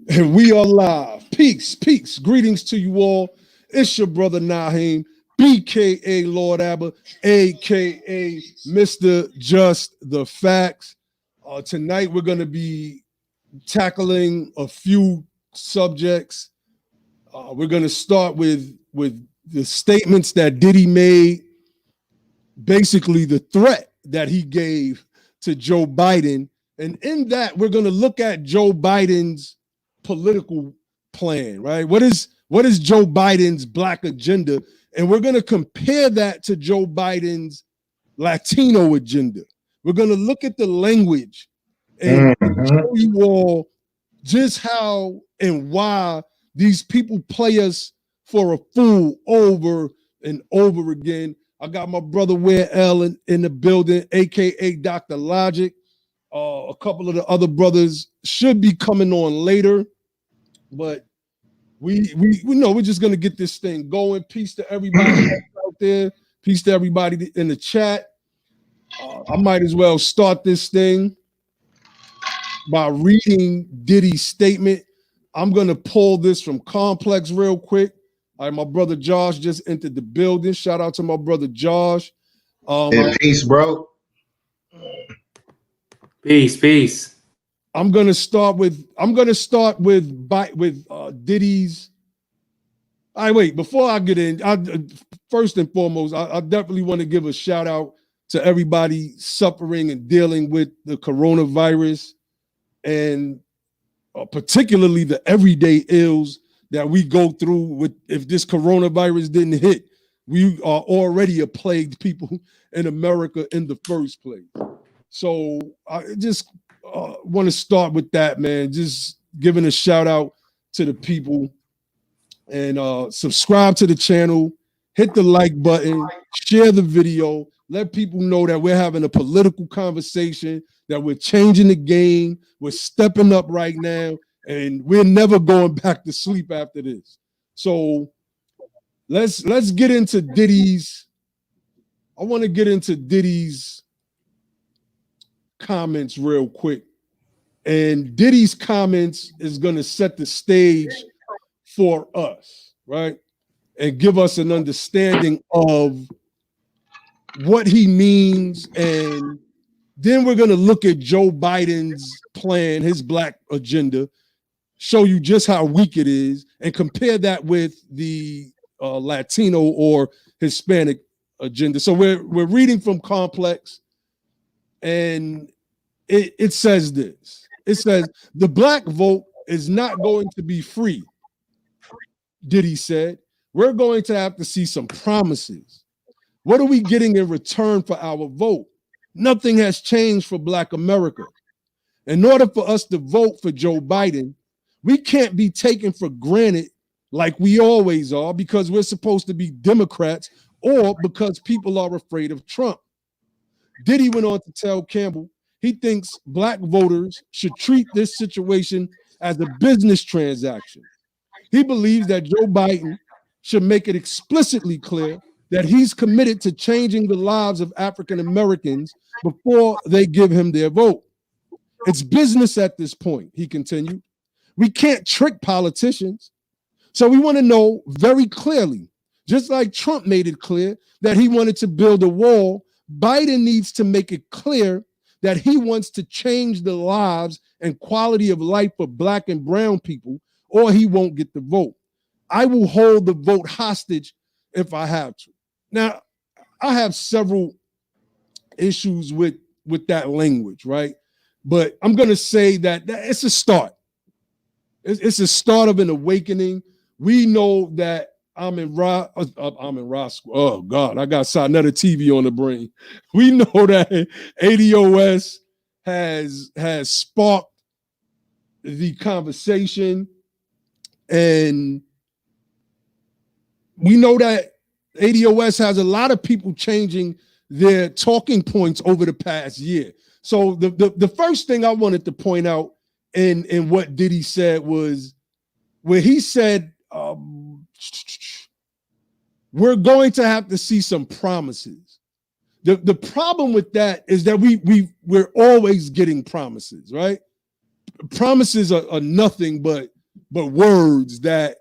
And we are live. Peace, peace. Greetings to you all. It's your brother Naheem, BKA Lord Abba, aka Mr. Just the Facts. Tonight we're going to be tackling a few subjects. We're going to start with the statements that Diddy made, basically the threat that he gave to Joe Biden. And in that, we're going to look at Joe Biden's political plan, right? What is Joe Biden's black agenda? And we're going to compare that to Joe Biden's Latino agenda. We're going to look at the language and show you all just how and why these people play us for a fool over and over again. I got my brother Ware L in the building, aka Dr. Logic. A couple of the other brothers should be coming on later, but we know we're just gonna get this thing going. Peace to everybody out there. Peace to everybody in the chat. I might as well start this thing by reading Diddy's statement. I'm gonna pull this from Complex real quick. All right, my brother Josh just entered the building. Shout out to my brother Josh. Peace, bro. Peace. I'm gonna start with Diddy's. All right, wait. Before I get in, first and foremost, I definitely want to give a shout out to everybody suffering and dealing with the coronavirus, and particularly the everyday ills that we go through. With if this coronavirus didn't hit, we are already a plagued people in America in the first place. So I just want to start with that, man. Just giving a shout out to the people, and subscribe to the channel, hit the like button, share the video, let people know that we're having a political conversation, that we're changing the game, we're stepping up right now, and we're never going back to sleep after this. So let's get into Diddy's. I want to get into Diddy's comments real quick, and Diddy's comments is going to set the stage for us, right, and give us an understanding of what he means. And then we're going to look at Joe Biden's plan, his black agenda, show you just how weak it is, and compare that with the Latino or Hispanic agenda. So we're reading from Complex. And it says this. It says, the black vote is not going to be free, Diddy said. We're going to have to see some promises. What are we getting in return for our vote? Nothing has changed for Black America. In order for us to vote for Joe Biden, we can't be taken for granted like we always are because we're supposed to be Democrats or because people are afraid of Trump. Diddy went on to tell Campbell he thinks black voters should treat this situation as a business transaction. He believes that Joe Biden should make it explicitly clear that he's committed to changing the lives of African Americans before they give him their vote. It's business at this point, he continued. We can't trick politicians. So we want to know very clearly, just like Trump made it clear that he wanted to build a wall, Biden needs to make it clear that he wants to change the lives and quality of life for Black and brown people, or he won't get the vote. I will hold the vote hostage if I have to. Now, I have several issues with that language, right? But I'm going to say that it's a start. It's a start of an awakening. We know that I'm in Roscoe. Oh God, I got another TV on the brain. We know that ADOS has sparked the conversation, and we know that ADOS has a lot of people changing their talking points over the past year. So the first thing I wanted to point out in what Diddy said was where he said, we're going to have to see some promises. The problem with that is that we're always getting promises, right? Promises are nothing but but words that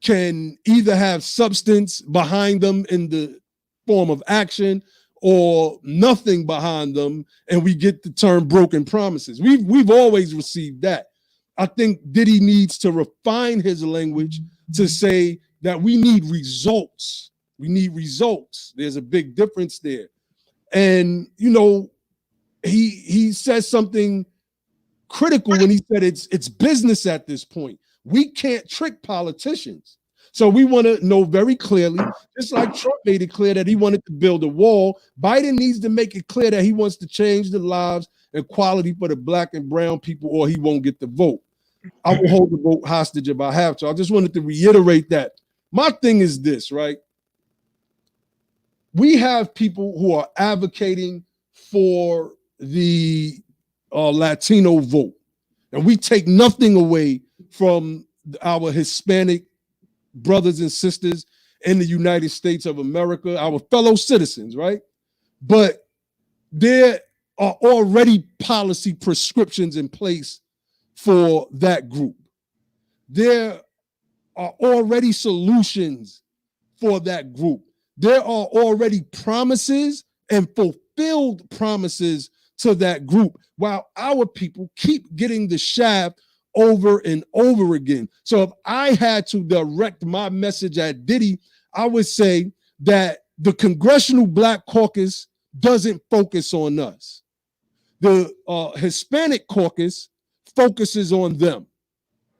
can either have substance behind them in the form of action or nothing behind them, and we get the term broken promises. We've always received that. I think Diddy needs to refine his language to say that we need results. We need results. There's a big difference there. And he says something critical when he said it's business at this point. We can't trick politicians. So we want to know very clearly, just like Trump made it clear that he wanted to build a wall, Biden needs to make it clear that he wants to change the lives and quality for the black and brown people, or he won't get the vote. I will hold the vote hostage if I have to. I just wanted to reiterate that. My thing is this, right? We have people who are advocating for the Latino vote, and we take nothing away from our Hispanic brothers and sisters in the United States of America, our fellow citizens, right? But there are already policy prescriptions in place for that group. There are already solutions for that group. There are already promises and fulfilled promises to that group, while our people keep getting the shaft over and over again. So if I had to direct my message at Diddy, I would say that the Congressional Black Caucus doesn't focus on us. The Hispanic Caucus focuses on them.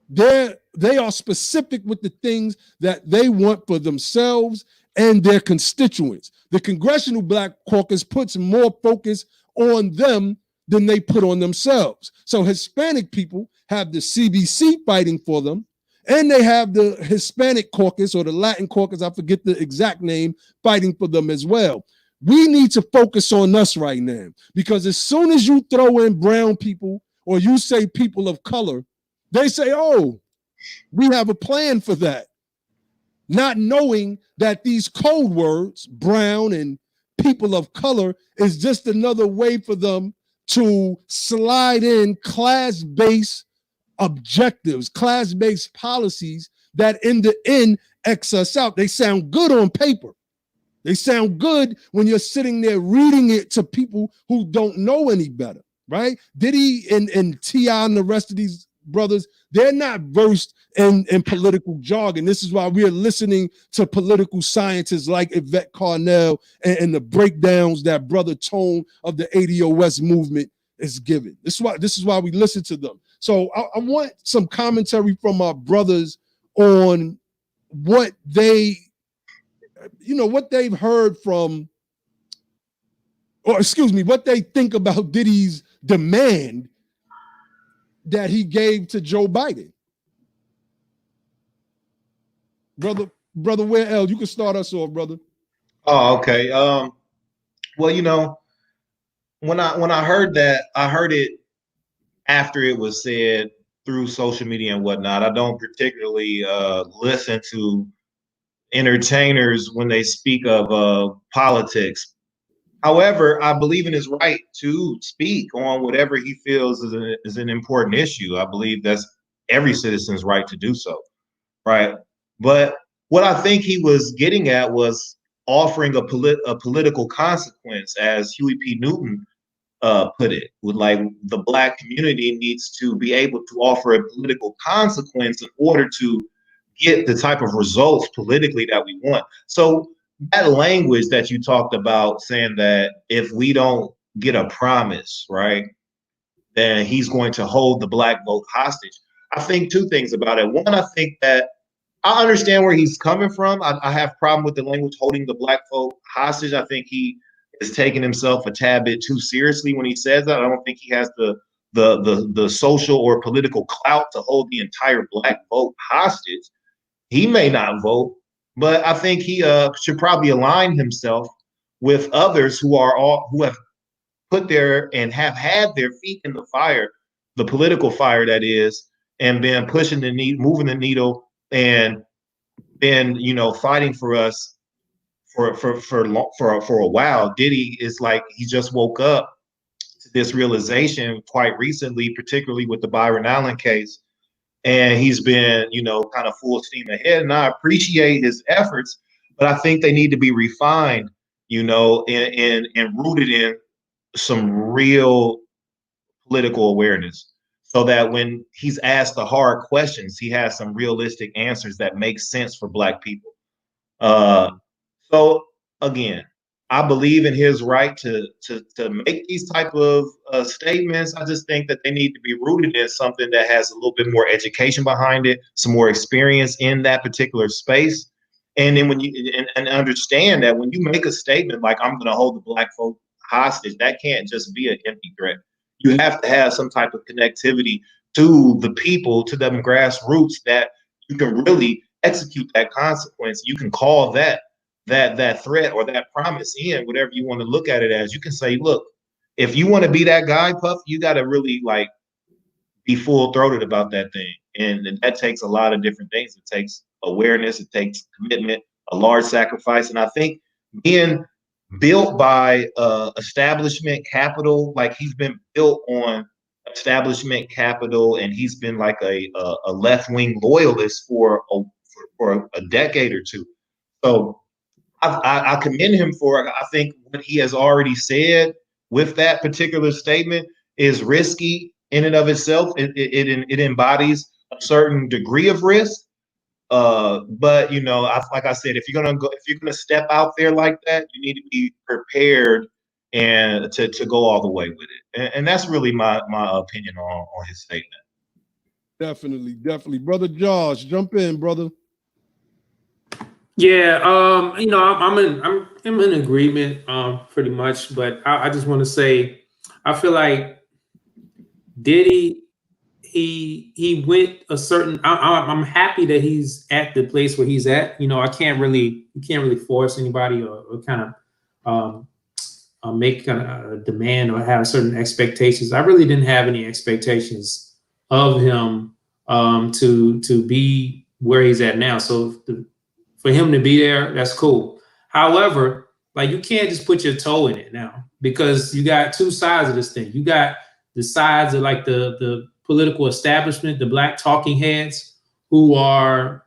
They are specific with the things that they want for themselves and their constituents. The Congressional Black Caucus puts more focus on them than they put on themselves. So Hispanic people have the CBC fighting for them, and they have the Hispanic Caucus or the Latin Caucus, I forget the exact name, fighting for them as well. We need to focus on us right now, because as soon as you throw in brown people or you say people of color, they say, oh, we have a plan for that. Not knowing that these code words, brown and people of color, is just another way for them to slide in class-based objectives, class-based policies that in the end X us out. They sound good on paper. They sound good when you're sitting there reading it to people who don't know any better, right? Diddy and T.I. and the rest of these brothers, they're not versed in political jargon. This is why we're listening to political scientists like Yvette Carnell and the breakdowns that Brother Tone of the ADOS movement is giving. This is why we listen to them. So I want some commentary from our brothers on what they've heard from, or excuse me, what they think about Diddy's demand that he gave to Joe Biden. Brother Ware L, you can start us off, brother. Oh, okay. Well, when I heard that, I heard it after it was said through social media and whatnot. I don't particularly listen to entertainers when they speak of politics. However, I believe in his right to speak on whatever he feels is an important issue. I believe that's every citizen's right to do so, right? But what I think he was getting at was offering a political consequence, as Huey P. Newton put it, with like the black community needs to be able to offer a political consequence in order to get the type of results politically that we want. So that language that you talked about, saying that if we don't get a promise, right, then he's going to hold the black vote hostage. I think two things about it. One, I think that I understand where he's coming from. I have a problem with the language holding the black vote hostage. I think he is taking himself a tad bit too seriously when he says that. I don't think he has the social or political clout to hold the entire black vote hostage. He may not vote, but I think he should probably align himself with others who have put their and have had their feet in the fire, the political fire that is, and been pushing the needle, moving the needle, and been fighting for us for a while. Diddy is like he just woke up to this realization quite recently, particularly with the Byron Allen case, and he's been, kind of full steam ahead. And I appreciate his efforts, but I think they need to be refined, and rooted in some real political awareness, so that when he's asked the hard questions, he has some realistic answers that make sense for Black people. Uh, so again, I believe in his right to make these type of statements. I just think that they need to be rooted in something that has a little bit more education behind it, some more experience in that particular space. And then when you and understand that when you make a statement like I'm going to hold the Black folk hostage, that can't just be an empty threat. You have to have some type of connectivity to the people, to them grassroots, that you can really execute that consequence. You can call that threat or that promise in, whatever you want to look at it as. You can say, look, if you want to be that guy, Puff, you got to really like be full throated about that thing. And that takes a lot of different things. It takes awareness, it takes commitment, a large sacrifice. And I think being built by establishment capital, like he's been built on establishment capital, and he's been like a left wing loyalist for a decade or two. So I commend him for, I think what he has already said with that particular statement is risky in and of itself. It embodies a certain degree of risk. But like I said, if you're gonna step out there like that, you need to be prepared and to go all the way with it. And that's really my opinion on his statement. Definitely. Brother Josh, jump in, brother. Yeah, I'm in agreement, pretty much, but I just want to say, I feel like Diddy, he went a certain. I'm happy that he's at the place where he's at. You can't really force anybody or kind of make kind of a demand or have certain expectations. I really didn't have any expectations of him to be where he's at now. So for him to be there, that's cool. However, like, you can't just put your toe in it now, because you got two sides of this thing. You got the sides of like the political establishment, the Black talking heads, who are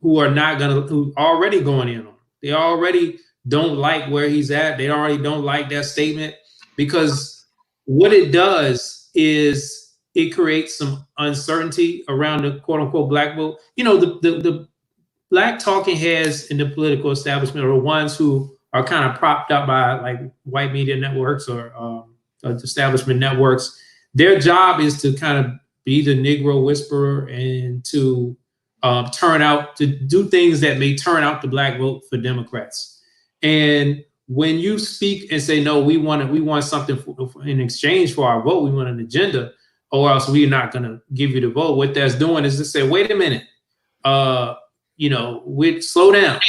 already going in on him. They already don't like where he's at. They already don't like that statement, because what it does is it creates some uncertainty around the quote unquote Black vote. The Black talking heads in the political establishment are the ones who are kind of propped up by like white media networks or establishment networks. Their job is to kind of be the Negro whisperer and to to do things that may turn out the Black vote for Democrats. And when you speak and say, no, we want something in exchange for our vote, we want an agenda, or else we're not going to give you the vote. What that's doing is to say, wait a minute, slow down,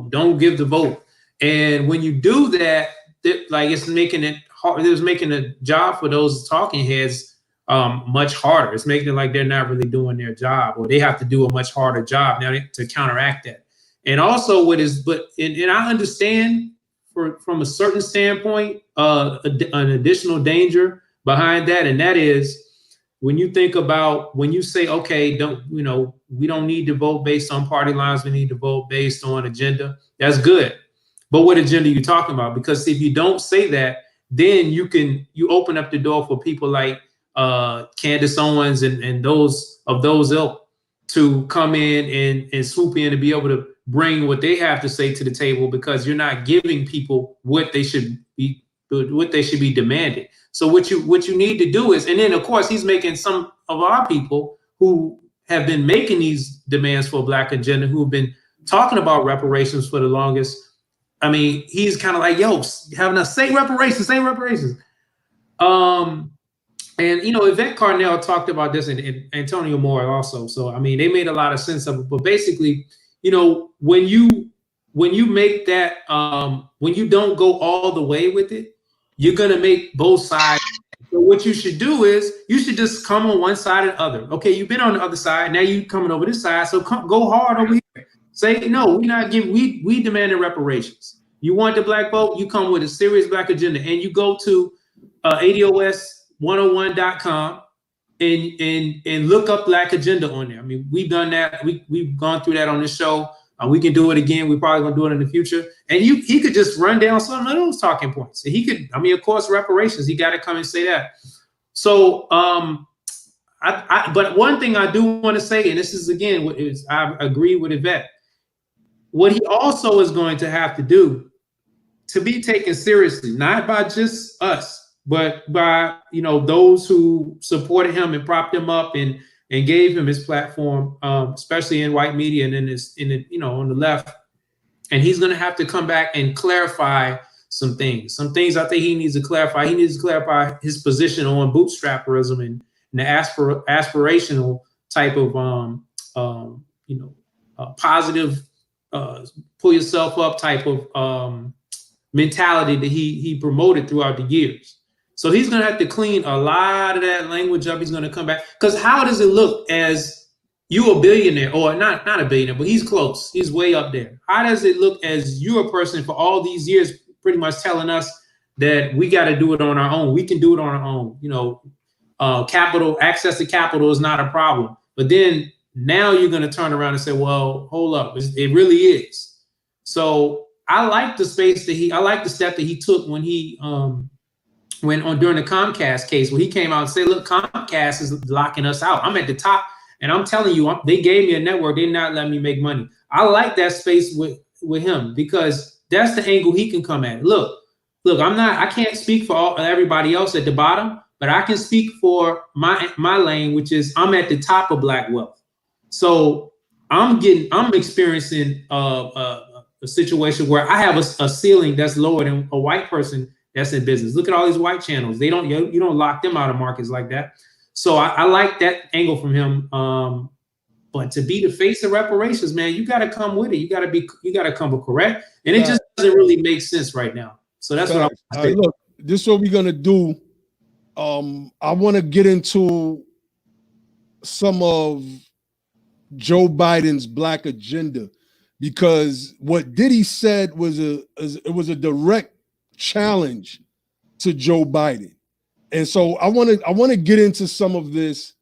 don't give the vote. And when you do that, it's making it hard. It's making the job for those talking heads much harder. It's making it like they're not really doing their job, or they have to do a much harder job now to counteract that. And also and I understand from a certain standpoint, an additional danger behind that. And that is, when you say, okay, we don't need to vote based on party lines. We need to vote based on agenda. That's good. But what agenda are you talking about? Because if you don't say that, then you open up the door for people like Candace Owens and those ilk to come in and swoop in to be able to bring what they have to say to the table, because you're not giving people what they should be demanding. So what you need to do is, and then of course he's making some of our people who have been making these demands for a Black agenda, who have been talking about reparations for the longest. I mean, he's kind of like, yo, having us say reparations. And Yvette Carnell talked about this, and Antonio Moore also. So I mean, they made a lot of sense of it. But basically, when you make that, when you don't go all the way with it, you're gonna make both sides. So what you should do is you should just come on one side or the other. Okay, you've been on the other side, now you coming over this side. So go hard over here. Say, no, we're not giving. We demanded reparations. You want the Black vote? You come with a serious Black agenda, and you go to ADOS101.com, and look up Black Agenda on there. I mean, we've done that. We've gone through that on this show. We can do it again. We're probably gonna do it in the future. And he could just run down some of those talking points. And he could, I mean, of course, reparations. He got to come and say that. So, but one thing I do want to say, and this is again what is, I agree with Yvette. What he also is going to have to do to be taken seriously, not by just us, but by those who supported him and propped him up and gave him his platform, especially in white media and on the left. And he's going to have to come back and clarify some things. Some things I think he needs to clarify. He needs to clarify his position on bootstrapperism and the aspirational type of positive pull yourself up type of mentality that he promoted throughout the years. So he's going to have to clean a lot of that language up. He's going to come back, because how does it look as you a billionaire, or not a billionaire, but he's close. He's way up there. How does it look as you a person for all these years pretty much telling us that we got to do it on our own? We can do it on our own. Capital, access to capital is not a problem. But then now you're going to turn around and say, well, hold up. It really is. So I like the step that he took when he during the Comcast case, when he came out and said, look, Comcast is locking us out. I'm at the top, and I'm telling you, they gave me a network. They're not letting me make money. I like that space with him, because that's the angle he can come at. Look, I can't speak for everybody else at the bottom, but I can speak for my lane, which is I'm at the top of Black wealth. So I'm experiencing a situation where I have a ceiling that's lower than a white person that's in business. Look at all these white channels. You don't lock them out of markets like that. So I like that angle from him. But to be the face of reparations, man, you got to come with it. You got to come correct. And it just doesn't really make sense right now. So that's what I'm saying. Look, this is what we're going to do. I want to get into some of Joe Biden's Black agenda, because what Diddy said was a direct challenge to Joe Biden. And so I want to get into some of this,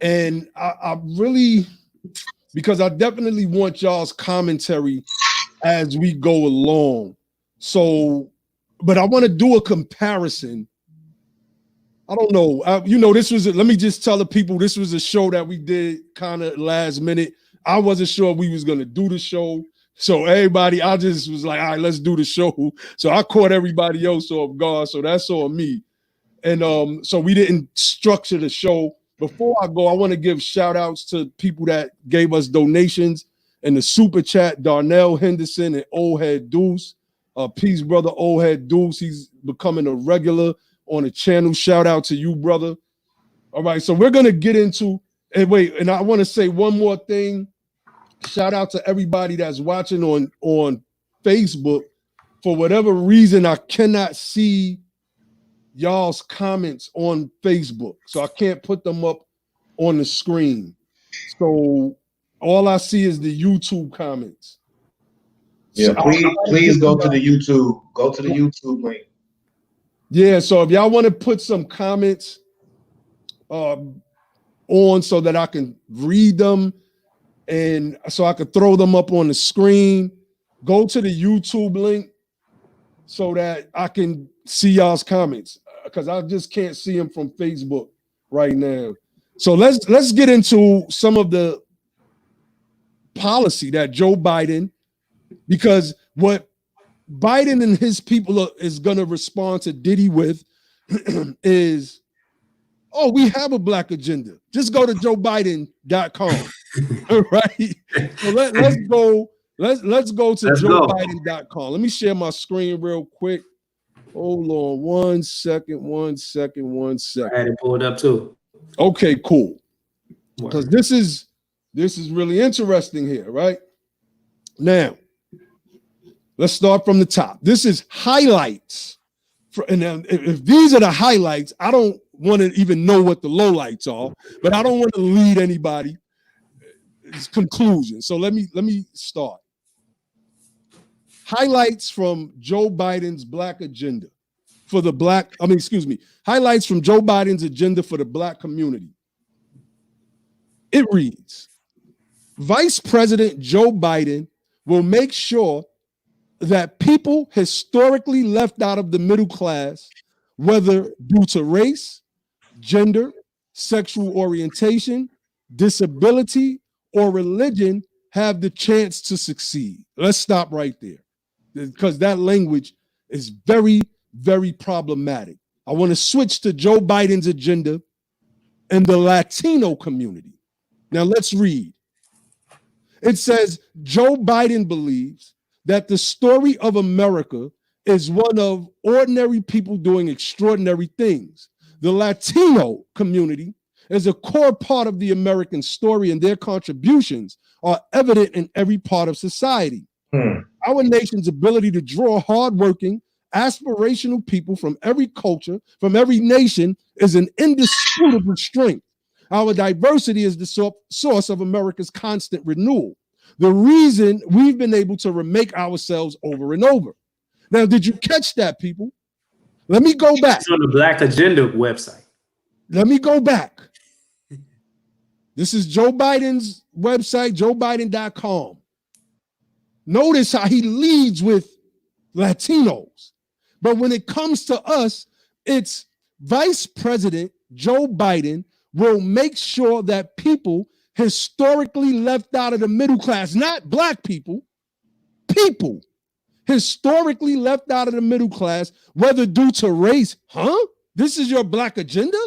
and I really, because I definitely want y'all's commentary as we go along. So, but I want to do a comparison. I don't know. Let me just tell the people, this was a show that we did kind of last minute. I wasn't sure we was going to do the show. So everybody, I just was like, all right, let's do the show. So I caught everybody else off guard. So that's on me. And so we didn't structure the show. Before I go, I want to give shout outs to people that gave us donations in the super chat. Darnell Henderson and Old Head Deuce. Peace, brother, Old Head Deuce. He's becoming a regular on the channel. Shout out to you, brother. All right, so we're going to get into, and I want to say one more thing. Shout out to everybody that's watching on Facebook. For whatever reason, I cannot see y'all's comments on Facebook, so I can't put them up on the screen. So all I see is the YouTube comments. Yeah, so please go to the YouTube. Go to the YouTube link. Yeah, so if y'all want to put some comments on so that I can read them, and so I could throw them up on the screen, go to the YouTube link so that I can see y'all's comments, because I just can't see them from Facebook right now. So let's get into some of the policy that Joe Biden, because what Biden and his people is going to respond to Diddy with is, oh, we have a Black agenda. Just go to joebiden.com. Right? So let's go to joebiden.com. Let me share my screen real quick. Hold on one second. I had it pulled up too. Okay, cool. Because this is really interesting here, right? Now, let's start from the top. This is highlights. And if these are the highlights, I don't want to even know what the lowlights are, but I don't want to lead anybody's conclusion. So let me start. Highlights from Joe Biden's Black agenda for the highlights from Joe Biden's agenda for the Black community. It reads, Vice President Joe Biden will make sure that people historically left out of the middle class, whether due to race, gender, sexual orientation, disability, or religion, have the chance to succeed. Let's stop right there because that language is very, very problematic. I want to switch to Joe Biden's agenda and the Latino community. Now let's read. It says Joe Biden believes that the story of America is one of ordinary people doing extraordinary things. The Latino community is a core part of the American story, and their contributions are evident in every part of society. Our nation's ability to draw hardworking, aspirational people from every culture, from every nation, is an indisputable strength. Our diversity is the source of America's constant renewal. The reason we've been able to remake ourselves over and over. Now, did you catch that, people? Let me go back. It's on the Black Agenda website. Let me go back. This is Joe Biden's website, joebiden.com. Notice how he leads with Latinos. But when it comes to us, it's Vice President Joe Biden will make sure that people historically left out of the middle class, not black people, people historically left out of the middle class, whether due to race, This is your black agenda?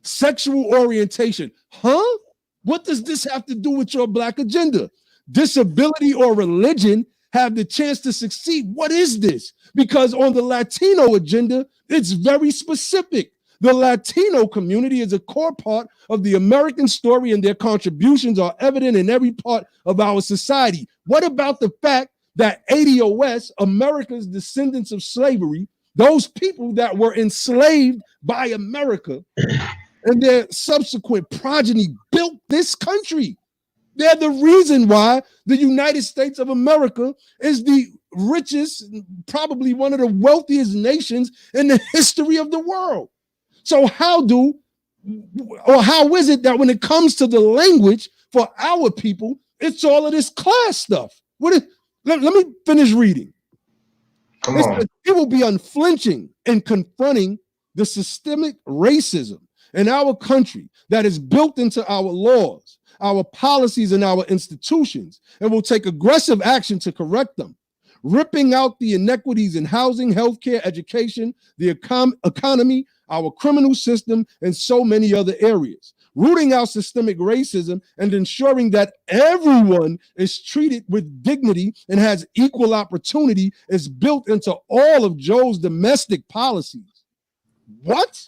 Sexual orientation, What does this have to do with your black agenda? Disability or religion have the chance to succeed. What is this? Because on the Latino agenda, it's very specific. The Latino community is a core part of the American story, and their contributions are evident in every part of our society. What about the fact that ADOS, America's descendants of slavery, those people that were enslaved by America and their subsequent progeny built this country? They're the reason why the United States of America is the richest, probably one of the wealthiest nations in the history of the world. So how is it that when it comes to the language for our people, it's all of this class stuff? Let me finish reading. It will be unflinching in confronting the systemic racism in our country that is built into our laws, our policies, and our institutions, and will take aggressive action to correct them, ripping out the inequities in housing, healthcare, education, the economy, our criminal system, and so many other areas, rooting out systemic racism and ensuring that everyone is treated with dignity and has equal opportunity is built into all of Joe's domestic policies. What?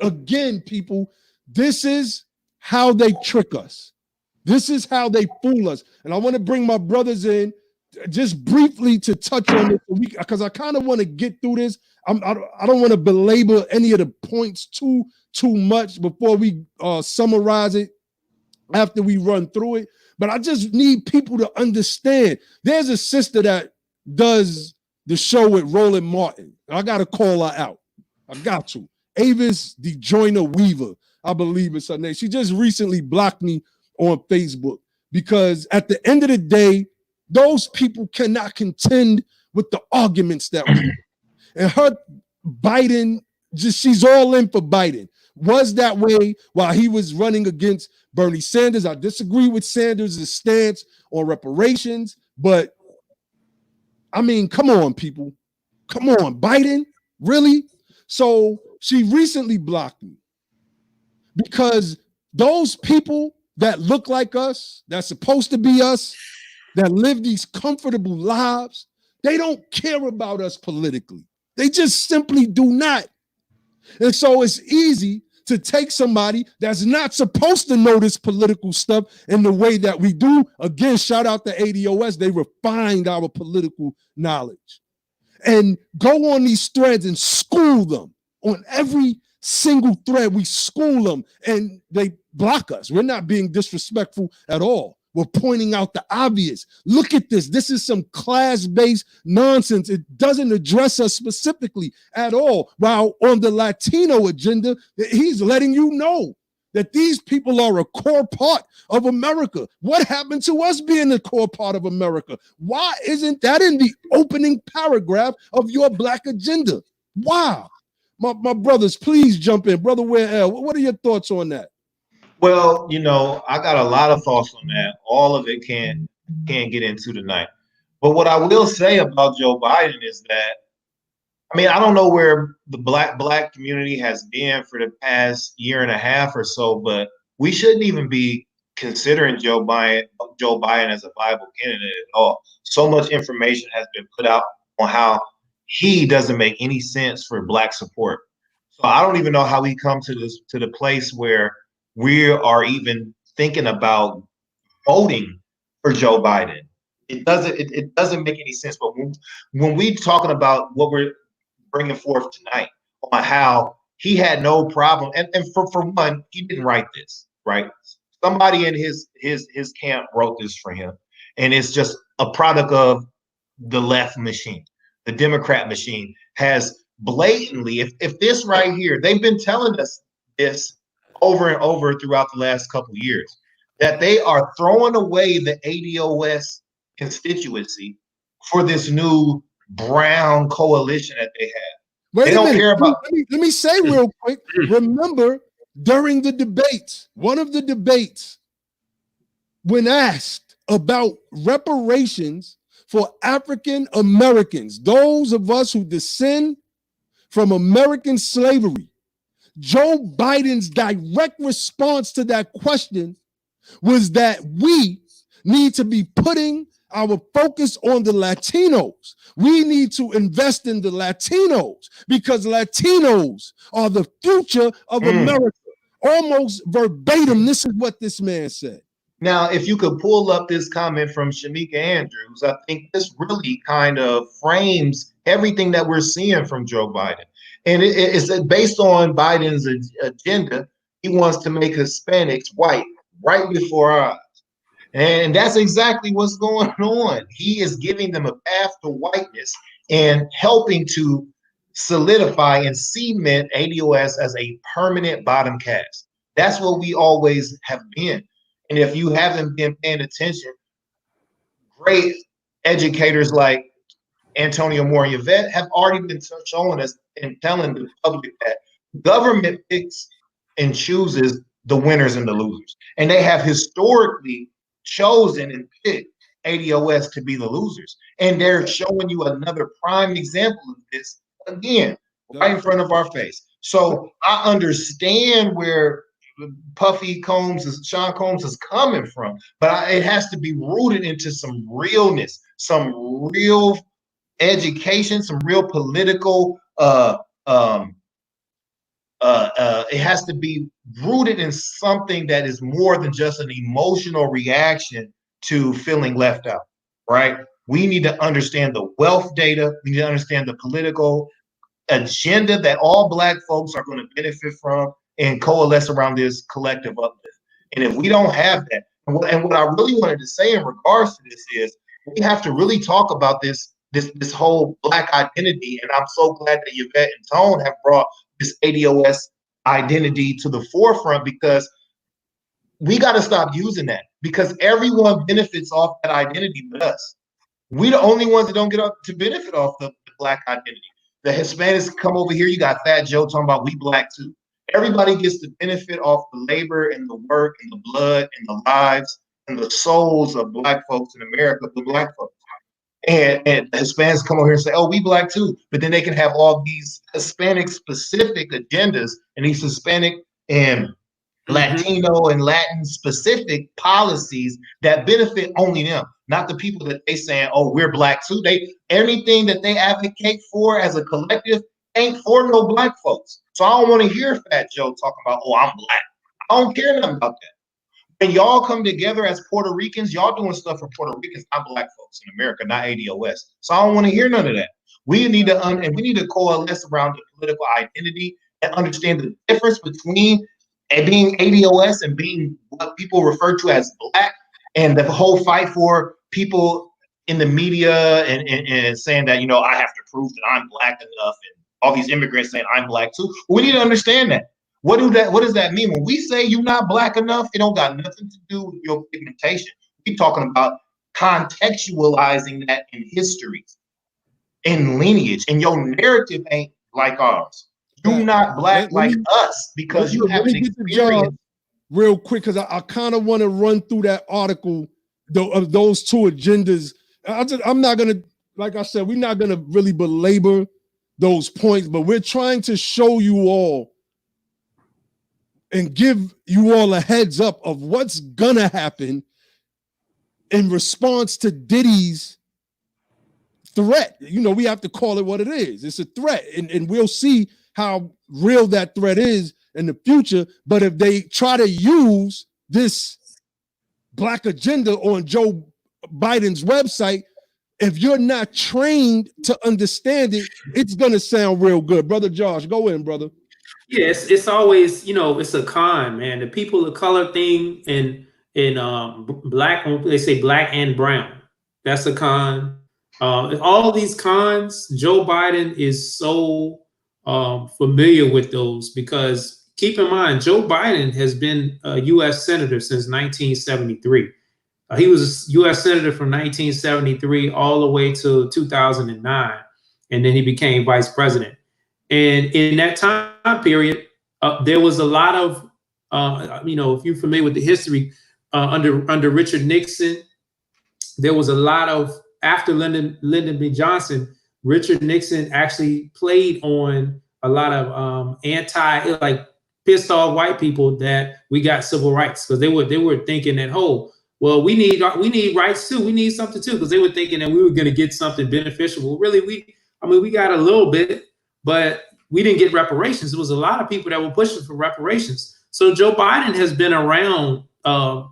Again, people, this is how they trick us. This is how they fool us. And I want to bring my brothers in just briefly to touch on it because I kind of want to get through this. I don't want to belabor any of the points too much before we summarize it after we run through it. But I just need people to understand. There's a sister that does the show with Roland Martin. I got to call her out. I got to. Avis DeJoyner Weaver, I believe it's her name. She just recently blocked me on Facebook because at the end of the day, those people cannot contend with the arguments that we and her Biden, she's all in for Biden. Was that way while he was running against Bernie Sanders. I disagree with Sanders' stance on reparations, but I mean, come on, people. Come on, Biden, really? So she recently blocked me because those people that look like us, that's supposed to be us, that live these comfortable lives, they don't care about us politically. They just simply do not. And so it's easy to take somebody that's not supposed to know this political stuff in the way that we do. Again, shout out to ADOS. They refined our political knowledge. And go on these threads and school them. On every single thread, we school them and they block us. We're not being disrespectful at all. We're pointing out the obvious. Look at this. This is some class-based nonsense. It doesn't address us specifically at all. While on the Latino agenda, he's letting you know that these people are a core part of America. What happened to us being a core part of America? Why isn't that in the opening paragraph of your Black agenda? Wow. My brothers, please jump in. Brother Ware, what are your thoughts on that? Well, I got a lot of thoughts on that. All of it can't get into tonight. But what I will say about Joe Biden is that, I mean, I don't know where the black community has been for the past year and a half or so, but we shouldn't even be considering Joe Biden as a viable candidate at all. So much information has been put out on how he doesn't make any sense for Black support. So I don't even know how we come to the place where we are even thinking about voting for Joe Biden. It doesn't make any sense. But when we talking about what we're bringing forth tonight on how he had no problem, and for one, he didn't write this, right? Somebody in his camp wrote this for him, and it's just a product of the left machine. The Democrat machine has blatantly, if this right here, they've been telling us this over and over throughout the last couple of years, that they are throwing away the ADOS constituency for this new brown coalition that they have. Wait They a don't minute. care about. Let me say real quick. Remember, during the debates, one of the debates, when asked about reparations for African Americans, those of us who descend from American slavery, Joe Biden's direct response to that question was that we need to be putting our focus on the Latinos. We need to invest in the Latinos because Latinos are the future of America. Almost verbatim, this is what this man said. Now, if you could pull up this comment from Shamika Andrews, I think this really kind of frames everything that we're seeing from Joe Biden. And it's based on Biden's agenda. He wants to make Hispanics white right before our eyes. And that's exactly what's going on. He is giving them a path to whiteness and helping to solidify and cement ADOS as a permanent bottom caste. That's what we always have been. And if you haven't been paying attention, great educators like Antonio Moore and Yvette have already been showing us and telling the public that government picks and chooses the winners and the losers. And they have historically chosen and picked ADOS to be the losers. And they're showing you another prime example of this again, right in front of our face. So I understand where Sean Combs is coming from, but it has to be rooted into some realness, some real education, some real political it has to be rooted in something that is more than just an emotional reaction to feeling left out, right? We need to understand the wealth data. We need to understand the political agenda that all Black folks are going to benefit from and coalesce around this collective uplift. And if we don't have that, and what I really wanted to say in regards to this is we have to really talk about this whole Black identity. And I'm so glad that Yvette and Tone have brought this ADOS identity to the forefront, because we got to stop using that, because everyone benefits off that identity but us. We the only ones that don't get up to benefit off the Black identity. The Hispanics come over here. You got Fat Joe talking about we Black too. Everybody gets to benefit off the labor and the work and the blood and the lives and the souls of Black folks in America, the Black folks. And the Hispanics come over here and say, oh, we Black too. But then they can have all these Hispanic specific agendas and these Hispanic and Latino and Latin specific policies that benefit only them, not the people that they saying, oh, we're Black too. Anything that they advocate for as a collective ain't for no Black folks. So I don't want to hear Fat Joe talking about, oh, I'm Black. I don't care nothing about that. When y'all come together as Puerto Ricans, y'all doing stuff for Puerto Ricans, not Black folks in America, not ADOS. So I don't want to hear none of that. We need to coalesce around the political identity and understand the difference between being ADOS and being what people refer to as Black, and the whole fight for people in the media and saying that, I have to prove that I'm Black enough, and all these immigrants saying I'm Black too. We need to understand that. What does that mean? When we say you're not black enough, it don't got nothing to do with your pigmentation. We're talking about contextualizing that in history, in lineage, and your narrative ain't like ours. You're not black like us because you let me haven't get the job experienced. real quick because I kind of want to run through that article of those two agendas. I'm not gonna, like I said, we're not gonna really belabor those points, but we're trying to show you all and give you all a heads up of what's gonna happen in response to Diddy's threat. You know, we have to call it what it is. It's a threat, and we'll see how real that threat is in the future. But if they try to use this black agenda on Joe Biden's website, if you're not trained to understand it, it's gonna sound real good. Brother Josh, go in, brother. Yes, it's always, it's a con, man. The people of color thing and black, they say black and brown. That's a con. All these cons, Joe Biden is so familiar with those because keep in mind, Joe Biden has been a U.S. senator since 1973. He was a U.S. senator from 1973 all the way to 2009, and then he became vice president. And in that time period, there was a lot of, if you're familiar with the history, under Richard Nixon, there was a lot of, after Lyndon B. Johnson, Richard Nixon actually played on a lot of pissed off white people that we got civil rights because they were thinking that, well, we need rights too. We need something too, because they were thinking that we were going to get something beneficial. Well, really, we got a little bit, but we didn't get reparations. There was a lot of people that were pushing for reparations. So Joe Biden has been around,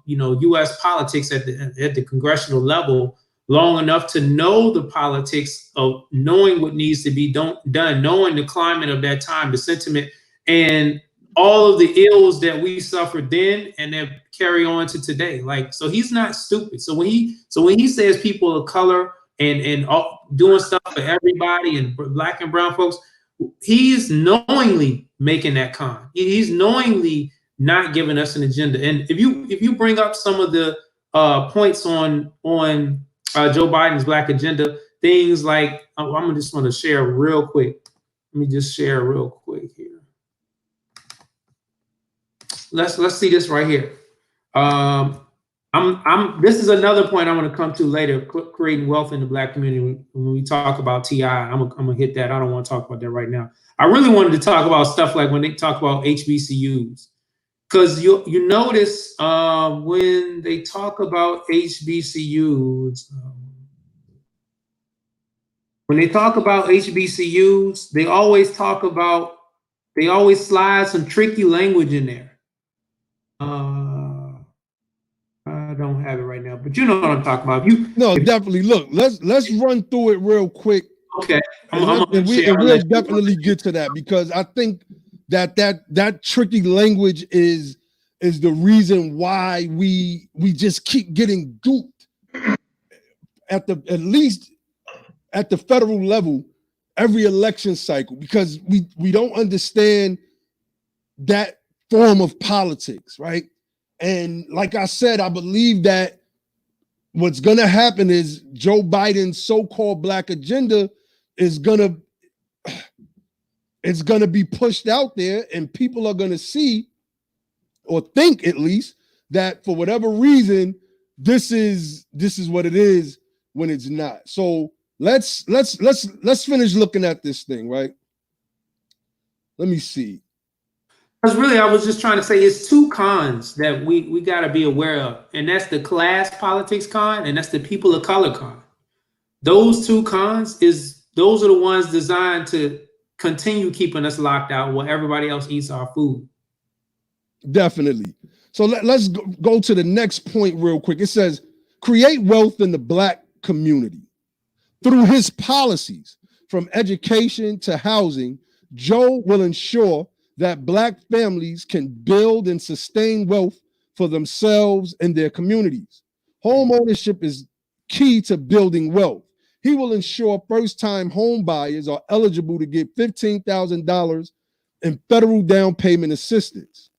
U.S. politics at the congressional level long enough to know the politics of knowing what needs to be done, knowing the climate of that time, the sentiment, and all of the ills that we suffered then and that carry on to today. So he's not stupid. So when he says people of color and doing stuff for everybody and black and brown folks, he's knowingly making that con. He's knowingly not giving us an agenda. And if you bring up some of the points on Joe Biden's black agenda, things like I'm just want to share real quick. Let me just share real quick here. Let's see this right here. This is another point I'm going to come to later, creating wealth in the black community. When we talk about TI, I'm going to hit that. I don't want to talk about that right now. I really wanted to talk about stuff like when they talk about HBCUs, because you notice when they talk about HBCUs, they always slide some tricky language in there. I don't have it right now, but you know what I'm talking about. Definitely. Look, let's run through it real quick. Okay, we'll definitely get to that because I think that tricky language is the reason why we just keep getting duped at least at the federal level every election cycle because we don't understand that form of politics, right? And like I said, I believe that what's going to happen is Joe Biden's so-called black agenda is going to be pushed out there, and people are going to see or think at least that for whatever reason this is what it is when it's not. So let's finish looking at this thing, right? Let me see. Because really, I was just trying to say it's two cons that we got to be aware of, and that's the class politics con, and that's the people of color con. Those two cons those are the ones designed to continue keeping us locked out while everybody else eats our food. Definitely. So let's go to the next point real quick. It says, create wealth in the black community. Through his policies, from education to housing, Joe will ensure that black families can build and sustain wealth for themselves and their communities. Home ownership is key to building wealth. He will ensure first-time home buyers are eligible to get $15,000 in federal down payment assistance.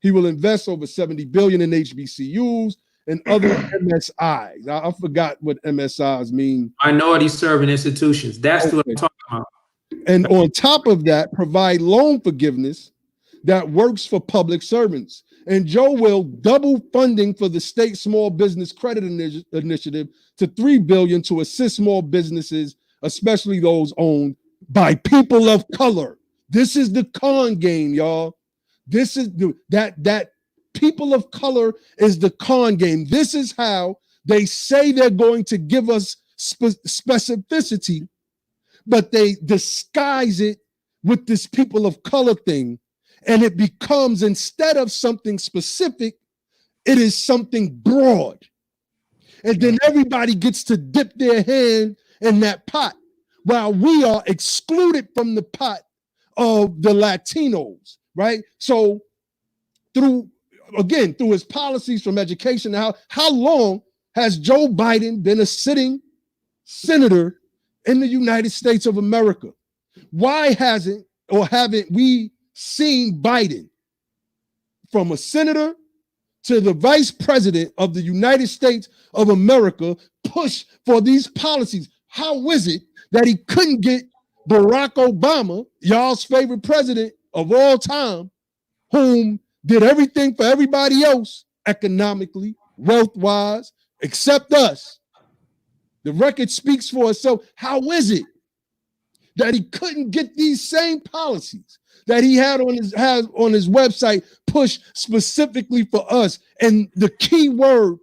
He will invest over $70 billion in HBCUs and other MSIs. I forgot what MSIs mean. Minority serving institutions. That's what I'm talking about. And on top of that, provide loan forgiveness that works for public servants. And Joe will double funding for the state small business credit initiative to $3 billion to assist small businesses, especially those owned by people of color. This is the con game, y'all. This is that people of color is the con game. This is how they say they're going to give us specificity, but they disguise it with this people of color thing. And it becomes, instead of something specific, it is something broad. And then everybody gets to dip their hand in that pot while we are excluded from the pot of the Latinos, right? So through his policies from education, how long has Joe Biden been a sitting senator in the United States of America? Why haven't we seen Biden, from a senator to the vice president of the United States of America, push for these policies? How is it that he couldn't get Barack Obama, y'all's favorite president of all time, whom did everything for everybody else economically, wealth-wise, except us? The record speaks for itself. How is it that he couldn't get these same policies that he had on his website pushed specifically for us? And the key word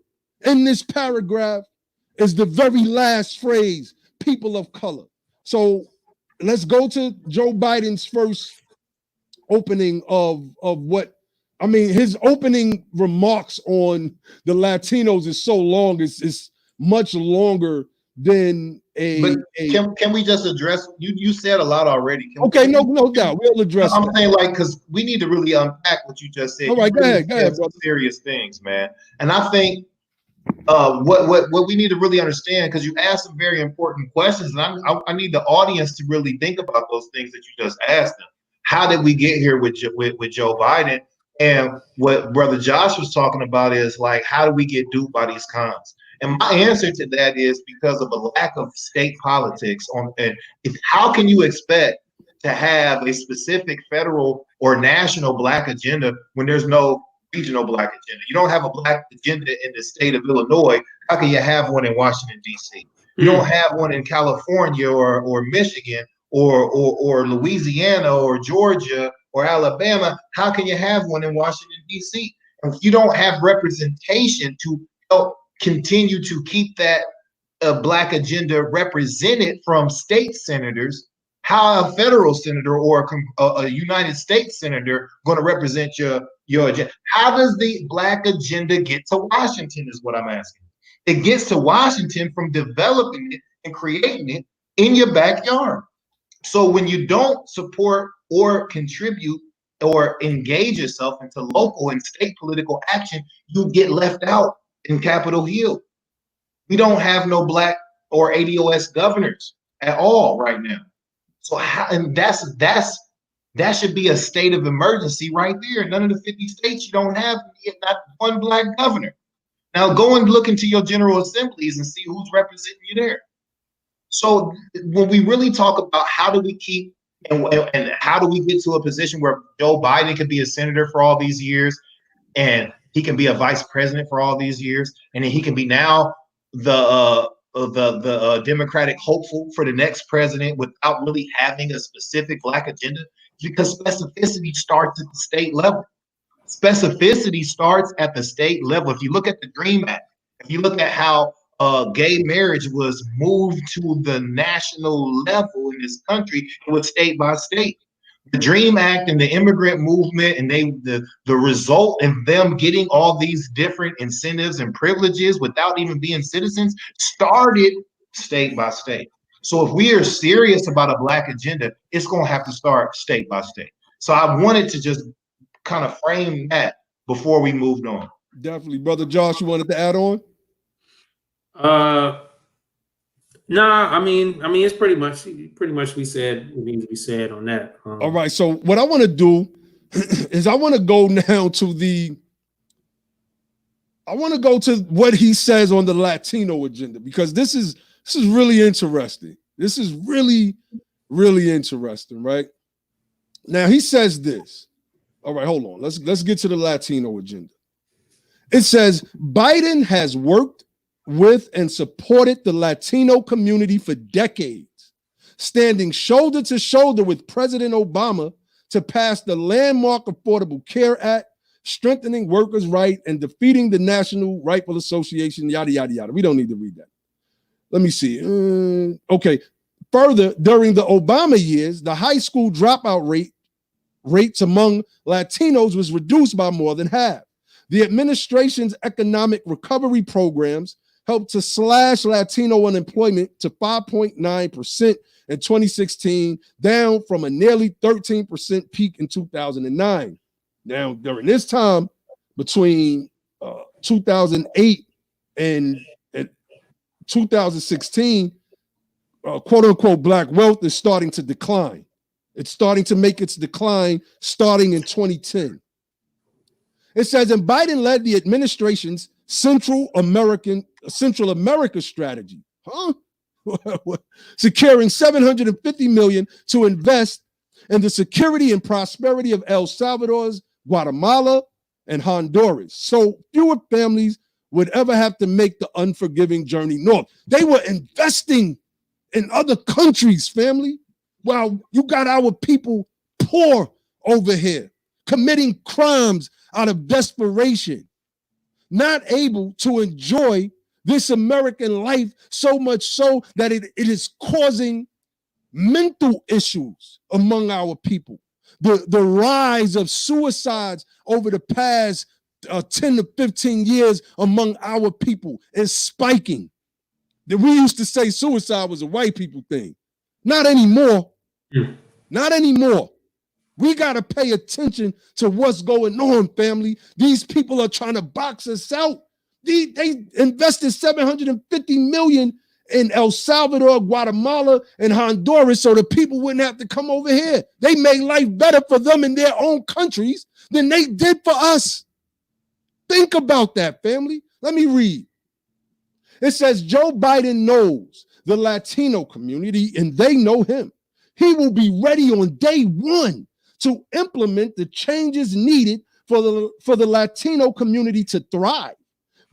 in this paragraph is the very last phrase, people of color. So let's go to Joe Biden's first opening of what, I mean, his opening remarks on the Latinos is so long, it's much longer than can we just address, you said a lot already. No doubt. We'll address I'm saying, like, because we need to really unpack what you just said. All right, go ahead, some serious things, man. And I think what we need to really understand, because you asked some very important questions, and I need the audience to really think about those things that you just asked them. How did we get here with Joe Biden? And what Brother Josh was talking about is, like, how do we get duped by these cons? And my answer to that is because of a lack of state politics. How can you expect to have a specific federal or national Black agenda when there's no regional Black agenda? You don't have a Black agenda in the state of Illinois. How can you have one in Washington, D.C.? You don't have one in California or Michigan or Louisiana or Georgia or Alabama. How can you have one in Washington, D.C.? If you don't have representation to help continue to keep that Black agenda represented from state senators, how a federal senator or a United States senator going to represent your agenda? How does the Black agenda get to Washington is what I'm asking. It gets to Washington from developing it and creating it in your backyard. So when you don't support or contribute or engage yourself into local and state political action, you get left out in Capitol Hill. We don't have no Black or ADOS governors at all right now. So that should be a state of emergency right there. None of the 50 states, you don't have not one Black governor. Now go and look into your general assemblies and see who's representing you there. So when we really talk about how do we keep and how do we get to a position where Joe Biden can be a senator for all these years, and he can be a vice president for all these years, and then he can be now the Democratic hopeful for the next president without really having a specific Black agenda? Because specificity starts at the state level. Specificity starts at the state level. If you look at the DREAM Act, if you look at how gay marriage was moved to the national level in this country, it was state by state. The DREAM Act and the immigrant movement, and the result of them getting all these different incentives and privileges without even being citizens started state by state. So if we are serious about a Black agenda, it's going to have to start state by state. So I wanted to just kind of frame that before we moved on. Definitely. Brother Josh, you wanted to add on? Nah, I mean, it's pretty much we said what needs to be said on that. All right. So what I want to do is I want to go now to what he says on the Latino agenda, because this is really interesting. This is really, really interesting, right? Now he says this. All right, hold on. Let's get to the Latino agenda. It says Biden has worked with and supported the Latino community for decades, standing shoulder to shoulder with President Obama to pass the landmark Affordable Care Act, strengthening workers' rights and defeating the National Rifle Association, yada, yada, yada. We don't need to read that. Let me see. Okay. Further, during the Obama years, the high school dropout rates among Latinos was reduced by more than half. The administration's economic recovery programs helped to slash Latino unemployment to 5.9% in 2016, down from a nearly 13% peak in 2009. Now, during this time, between 2008 and 2016, quote unquote, black wealth is starting to decline. It's starting to make its decline starting in 2010. It says, and Biden led the administration's Central America strategy, securing $750 million to invest in the security and prosperity of El Salvador's, Guatemala, and Honduras, so fewer families would ever have to make the unforgiving journey north. They were investing in other countries, family, while you got our people poor over here, committing crimes out of desperation, not able to enjoy this American life, so much so that it is causing mental issues among our people. The rise of suicides over the past 10 to 15 years among our people is spiking. That we used to say suicide was a white people thing. Not anymore. Not anymore. We got to pay attention to what's going on, family. These people are trying to box us out. They invested $750 million in El Salvador, Guatemala, and Honduras so the people wouldn't have to come over here. They made life better for them in their own countries than they did for us. Think about that, family. Let me read. It says Joe Biden knows the Latino community and they know him. He will be ready on day one to implement the changes needed for the Latino community to thrive.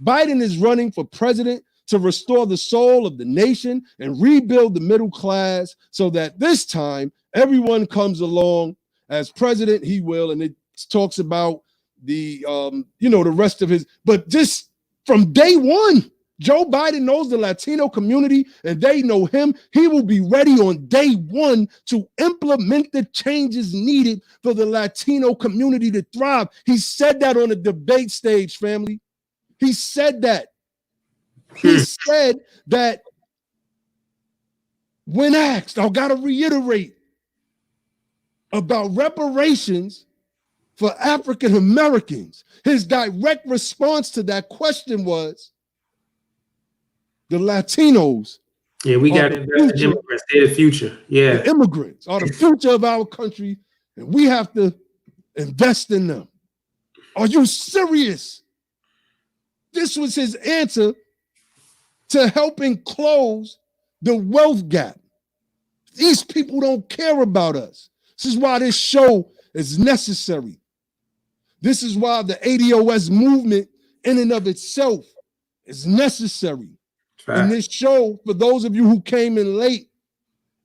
Biden is running for president to restore the soul of the nation and rebuild the middle class so that this time everyone comes along as president. He will, and it talks about the the rest of his, but just from day one, Joe Biden knows the Latino community and they know him. He will be ready on day one to implement the changes needed for the Latino community to thrive. He said that on the debate stage, family. He said that. He said that when asked, I got to reiterate, about reparations for African Americans, his direct response to that question was, the Latinos, we got immigrants. They're the future. Yeah, the immigrants are the future of our country, and we have to invest in them. Are you serious? This was his answer to helping close the wealth gap. These people don't care about us. This is why this show is necessary. This is why the ADOS movement in and of itself is necessary. And this show, for those of you who came in late,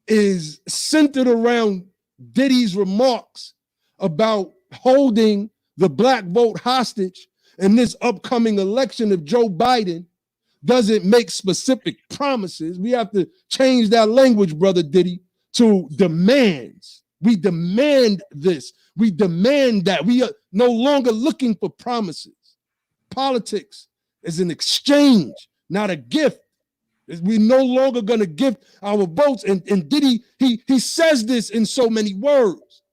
is centered around Diddy's remarks about holding the black vote hostage in this upcoming election if Joe Biden doesn't make specific promises. We have to change that language, Brother Diddy, to demands. We demand this. We demand that. We are no longer looking for promises. Politics is an exchange, not a gift. We're no longer going to give our votes. And Diddy, he says this in so many words,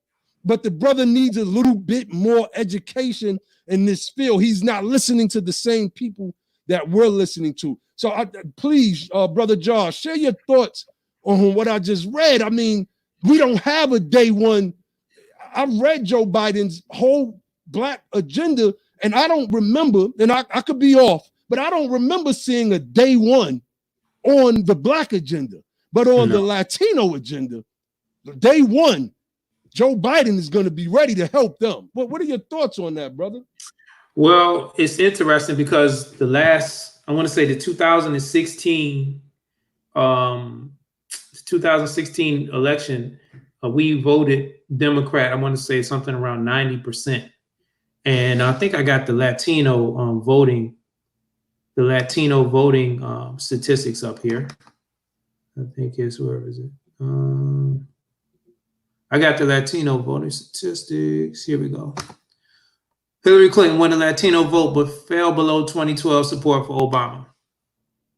but the brother needs a little bit more education in this field. He's not listening to the same people that we're listening to. So please, Brother Josh, share your thoughts on what I just read. I mean, we don't have a day one. I've read Joe Biden's whole black agenda, and I don't remember, and I could be off, but I don't remember seeing a day one on the black agenda. But on the Latino agenda, day one, Joe Biden is going to be ready to help them. What are your thoughts on that, brother? Well, it's interesting because the 2016 election, we voted Democrat. I want to say something around 90%. And I think I got the Latino voting statistics up here. I think where is it? I got the Latino voting statistics. Here we go. Hillary Clinton won the Latino vote, but fell below 2012 support for Obama.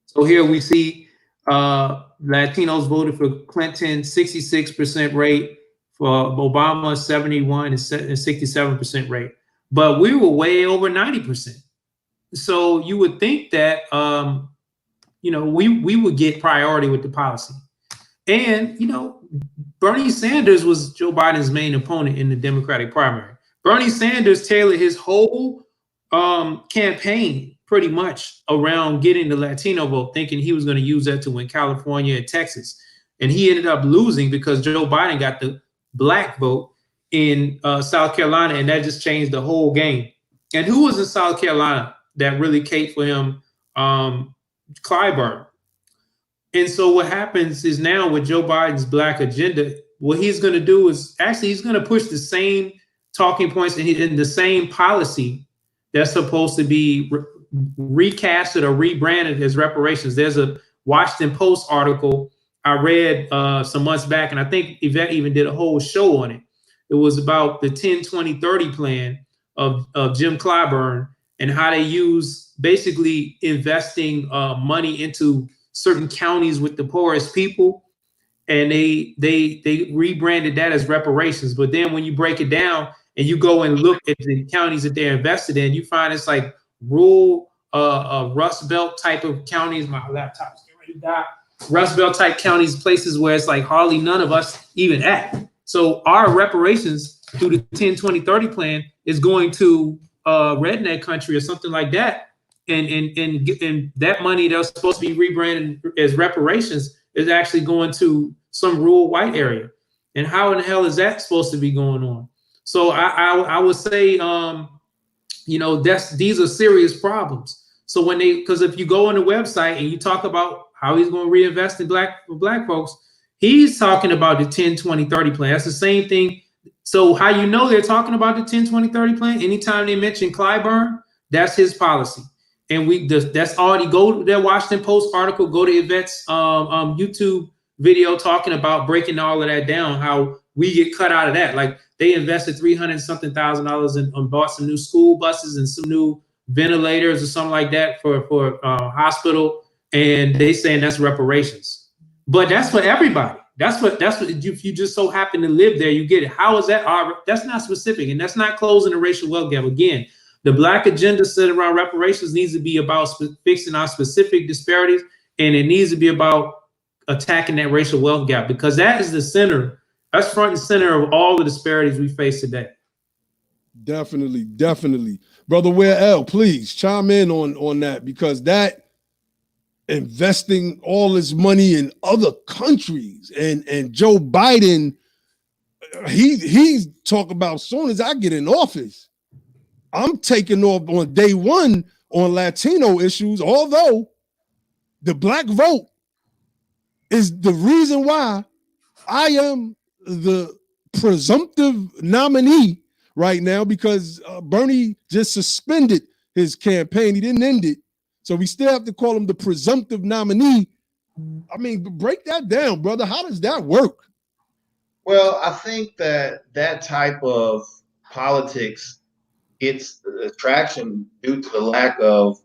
So here we see Latinos voted for Clinton, 66% rate, for Obama, 71 and 67% rate. But we were way over 90%. So you would think that, we would get priority with the policy. And, Bernie Sanders was Joe Biden's main opponent in the Democratic primary. Bernie Sanders tailored his whole campaign pretty much around getting the Latino vote, thinking he was going to use that to win California and Texas. And he ended up losing because Joe Biden got the black vote in South Carolina, and that just changed the whole game. And who was in South Carolina that really catered for him? Clyburn. And so what happens is now with Joe Biden's black agenda, what he's going to do is actually he's going to push the same talking points in the same policy that's supposed to be recasted or rebranded as reparations. There's a Washington Post article I read some months back, and I think Yvette even did a whole show on it. It was about the 10-20-30 plan of Jim Clyburn and how they use basically investing money into certain counties with the poorest people, and they rebranded that as reparations. But then when you break it down and you go and look at the counties that they're invested in, you find it's like rural Rust Belt type of counties. My laptop's already died. Rust Belt type counties, places where it's like hardly none of us even at. So our reparations through the 10-20-30 plan is going to redneck country or something like that. And that money that was supposed to be rebranded as reparations is actually going to some rural white area. And how in the hell is that supposed to be going on? So I would say, these are serious problems. So because if you go on the website and you talk about how he's going to reinvest in black folks, he's talking about the 10-20-30 plan. That's the same thing. So how they're talking about the 10-20-30 plan? Anytime they mention Clyburn, that's his policy. And that's already go to their Washington Post article, go to Yvette's YouTube video talking about breaking all of that down, how we get cut out of that. Like they invested $300-something thousand and bought some new school buses and some new ventilators or something like that for hospital. And they saying that's reparations. But that's for everybody. That's what if you just so happen to live there, you get it. How is that? That's not specific, and that's not closing the racial wealth gap. Again, the black agenda set around reparations needs to be about fixing our specific disparities, and it needs to be about attacking that racial wealth gap, because that is the center. That's front and center of all the disparities we face today. Definitely. Brother Ware L, please chime in on that, because that investing all his money in other countries and Joe Biden, he's talking about as soon as I get in office, I'm taking off on day one on Latino issues, although the black vote is the reason why I am the presumptive nominee right now, because Bernie just suspended his campaign. He didn't end it. So we still have to call him the presumptive nominee. I mean, break that down, brother. How does that work? Well, I think that type of politics, it's attraction due to the lack of,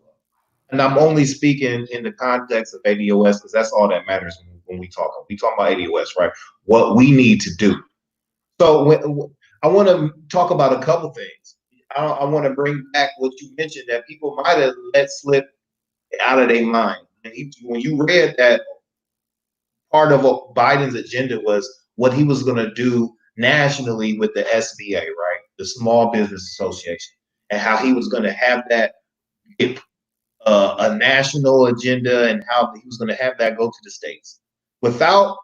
and I'm only speaking in the context of ADOS because that's all that matters when we talk. We talk about ADOS, right? What we need to do. So I want to talk about a couple things. I want to bring back what you mentioned that people might have let slip out of their mind. And when you read that, part of what Biden's agenda was what he was going to do nationally with the SBA, right? The Small Business Association, and how he was going to have that a national agenda and how he was going to have that go to the states. Without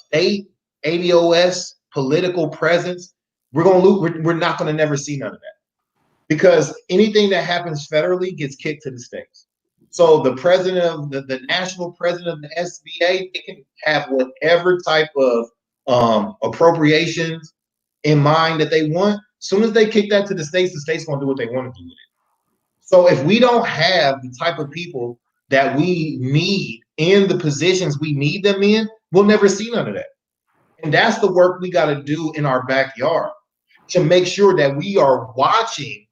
state ADOS political presence, we're going to lose. We're not going to never see none of that, because anything that happens federally gets kicked to the states. So the president of the national president of the SBA, they can have whatever type of appropriations in mind that they want. As soon as they kick that to the state's going to do what they want to do with it. So if we don't have the type of people that we need in the positions we need them in, we'll never see none of that. And that's the work we got to do in our backyard to make sure that we are watching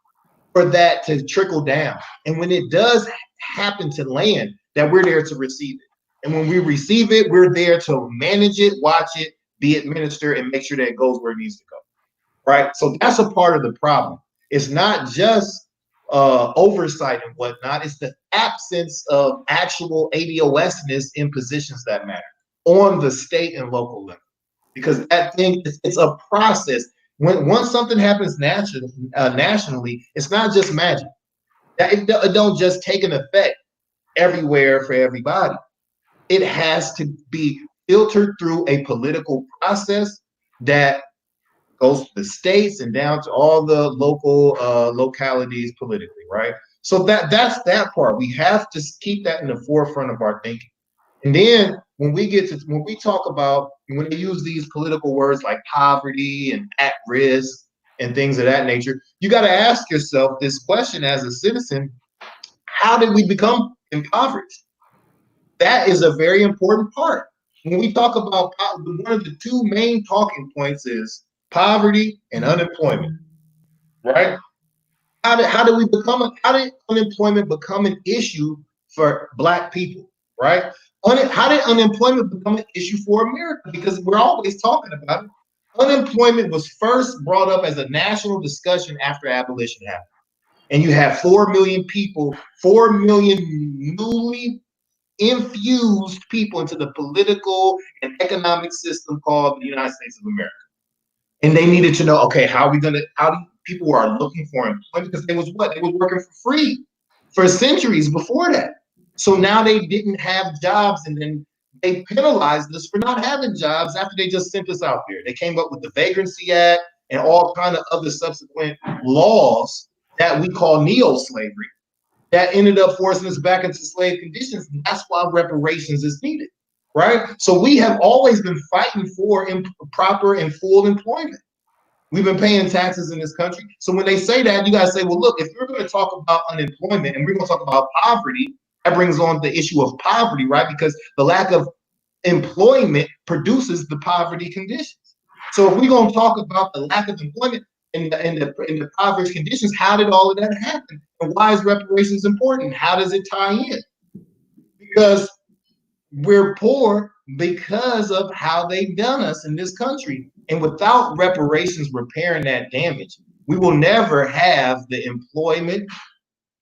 for that to trickle down. And when it does happen to land, that we're there to receive it. And when we receive it, we're there to manage it, watch it, be administered, and make sure that it goes where it needs to go. Right? So that's a part of the problem. It's not just oversight and whatnot. It's the absence of actual ADOSness in positions that matter on the state and local level. Because that thing, it's a process. Once something happens nationally, it's not just magic. It don't just take an effect everywhere for everybody. It has to be filtered through a political process that goes to the states and down to all the local localities politically, right? So that's that part. We have to keep that in the forefront of our thinking. And then when we talk about, when they use these political words like poverty and at risk and things of that nature, you got to ask yourself this question as a citizen: how did we become impoverished? That is a very important part. When we talk about one of the two main talking points is poverty and unemployment, right? How did unemployment become an issue for Black people, right? How did unemployment become an issue for America? Because we're always talking about it. Unemployment was first brought up as a national discussion after abolition happened. And you have 4 million people, 4 million newly infused people into the political and economic system called the United States of America. And they needed to know, okay, how people are looking for employment, because they was working for free for centuries before that. So now they didn't have jobs, and then they penalized us for not having jobs after they just sent us out there. They came up with the Vagrancy Act and all kind of other subsequent laws that we call neo-slavery that ended up forcing us back into slave conditions. And that's why reparations is needed, right? So we have always been fighting for proper and full employment. We've been paying taxes in this country. So when they say that, you got to say, well, look, if we're going to talk about unemployment and we're going to talk about poverty, that brings on the issue of poverty, right? Because the lack of employment produces the poverty conditions. So if we're going to talk about the lack of employment in the impoverished conditions, how did all of that happen? And why is reparations important? How does it tie in? Because we're poor because of how they've done us in this country. And without reparations repairing that damage, we will never have the employment